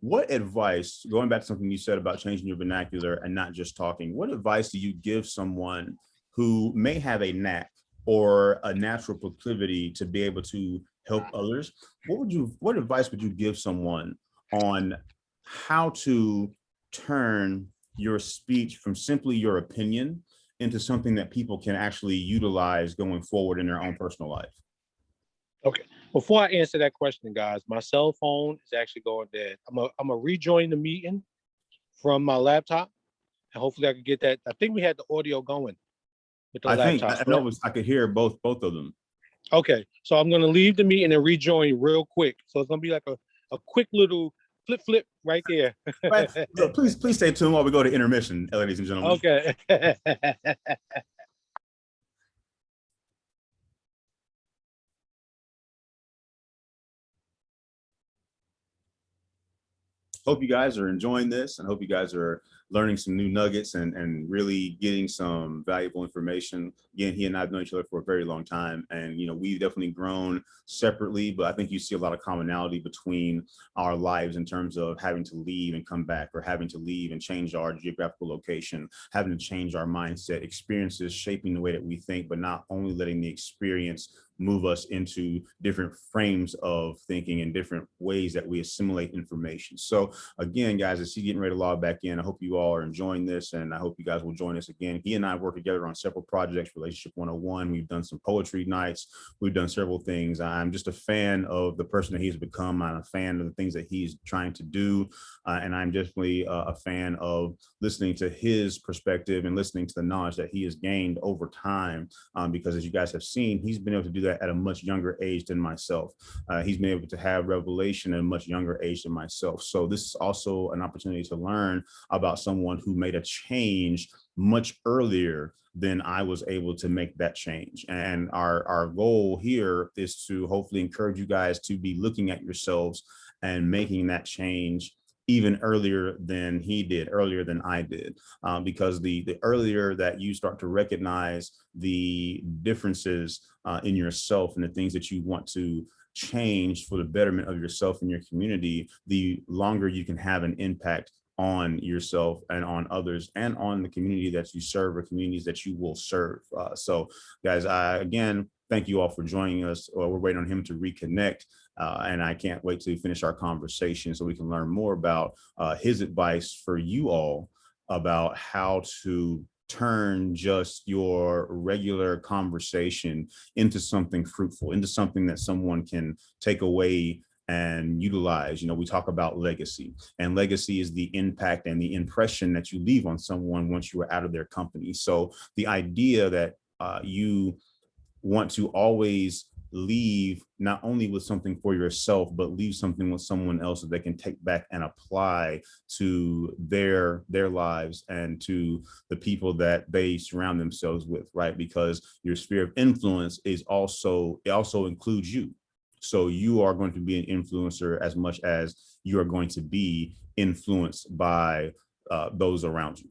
What advice, going back to something you said about changing your vernacular and not just talking, what advice do you give someone who may have a knack or a natural proclivity to be able to help others? What advice would you give someone on how to turn your speech from simply your opinion into something that people can actually utilize going forward in their own personal life? Okay. Before I answer that question, guys, my cell phone is actually going dead. I'm gonna rejoin the meeting from my laptop, and hopefully I can get that. I think we had the audio going with the laptop, I know correct? I could hear both of them. Okay, so I'm gonna leave the meeting and rejoin real quick. So it's gonna be like a quick little flip right there. Right. So please stay tuned while we go to intermission, ladies and gentlemen. Okay. Hope you guys are enjoying this, and hope you guys are learning some new nuggets and really getting some valuable information. Again, he and I have known each other for a very long time, and we've definitely grown separately, but I think you see a lot of commonality between our lives in terms of having to leave and come back, or having to leave and change our geographical location, having to change our mindset, experiences shaping the way that we think, but not only letting the experience move us into different frames of thinking and different ways that we assimilate information. So again, guys, I see you getting ready to log back in. I hope you all are enjoying this, and I hope you guys will join us again. He and I work together on several projects, Relationship 101. We've done some poetry nights. We've done several things. I'm just a fan of the person that he's become. I'm a fan of the things that he's trying to do. And I'm definitely a fan of listening to his perspective and listening to the knowledge that he has gained over time. Because as you guys have seen, he's been able to do that at a much younger age than myself. He's been able to have revelation at a much younger age than myself. So this is also an opportunity to learn about someone who made a change much earlier than I was able to make that change. And our goal here is to hopefully encourage you guys to be looking at yourselves and making that change even earlier than he did, earlier than I did, because the earlier that you start to recognize the differences in yourself and the things that you want to change for the betterment of yourself and your community, the longer you can have an impact on yourself and on others and on the community that you serve or communities that you will serve. So guys, again, thank you all for joining us. We're waiting on him to reconnect. And I can't wait to finish our conversation so we can learn more about his advice for you all about how to turn just your regular conversation into something fruitful, into something that someone can take away and utilize. We talk about legacy, and legacy is the impact and the impression that you leave on someone once you are out of their company. So the idea that you want to always leave not only with something for yourself, but leave something with someone else that they can take back and apply to their lives and to the people that they surround themselves with, right? Because your sphere of influence is also, it also includes you. So you are going to be an influencer as much as you are going to be influenced by those around you.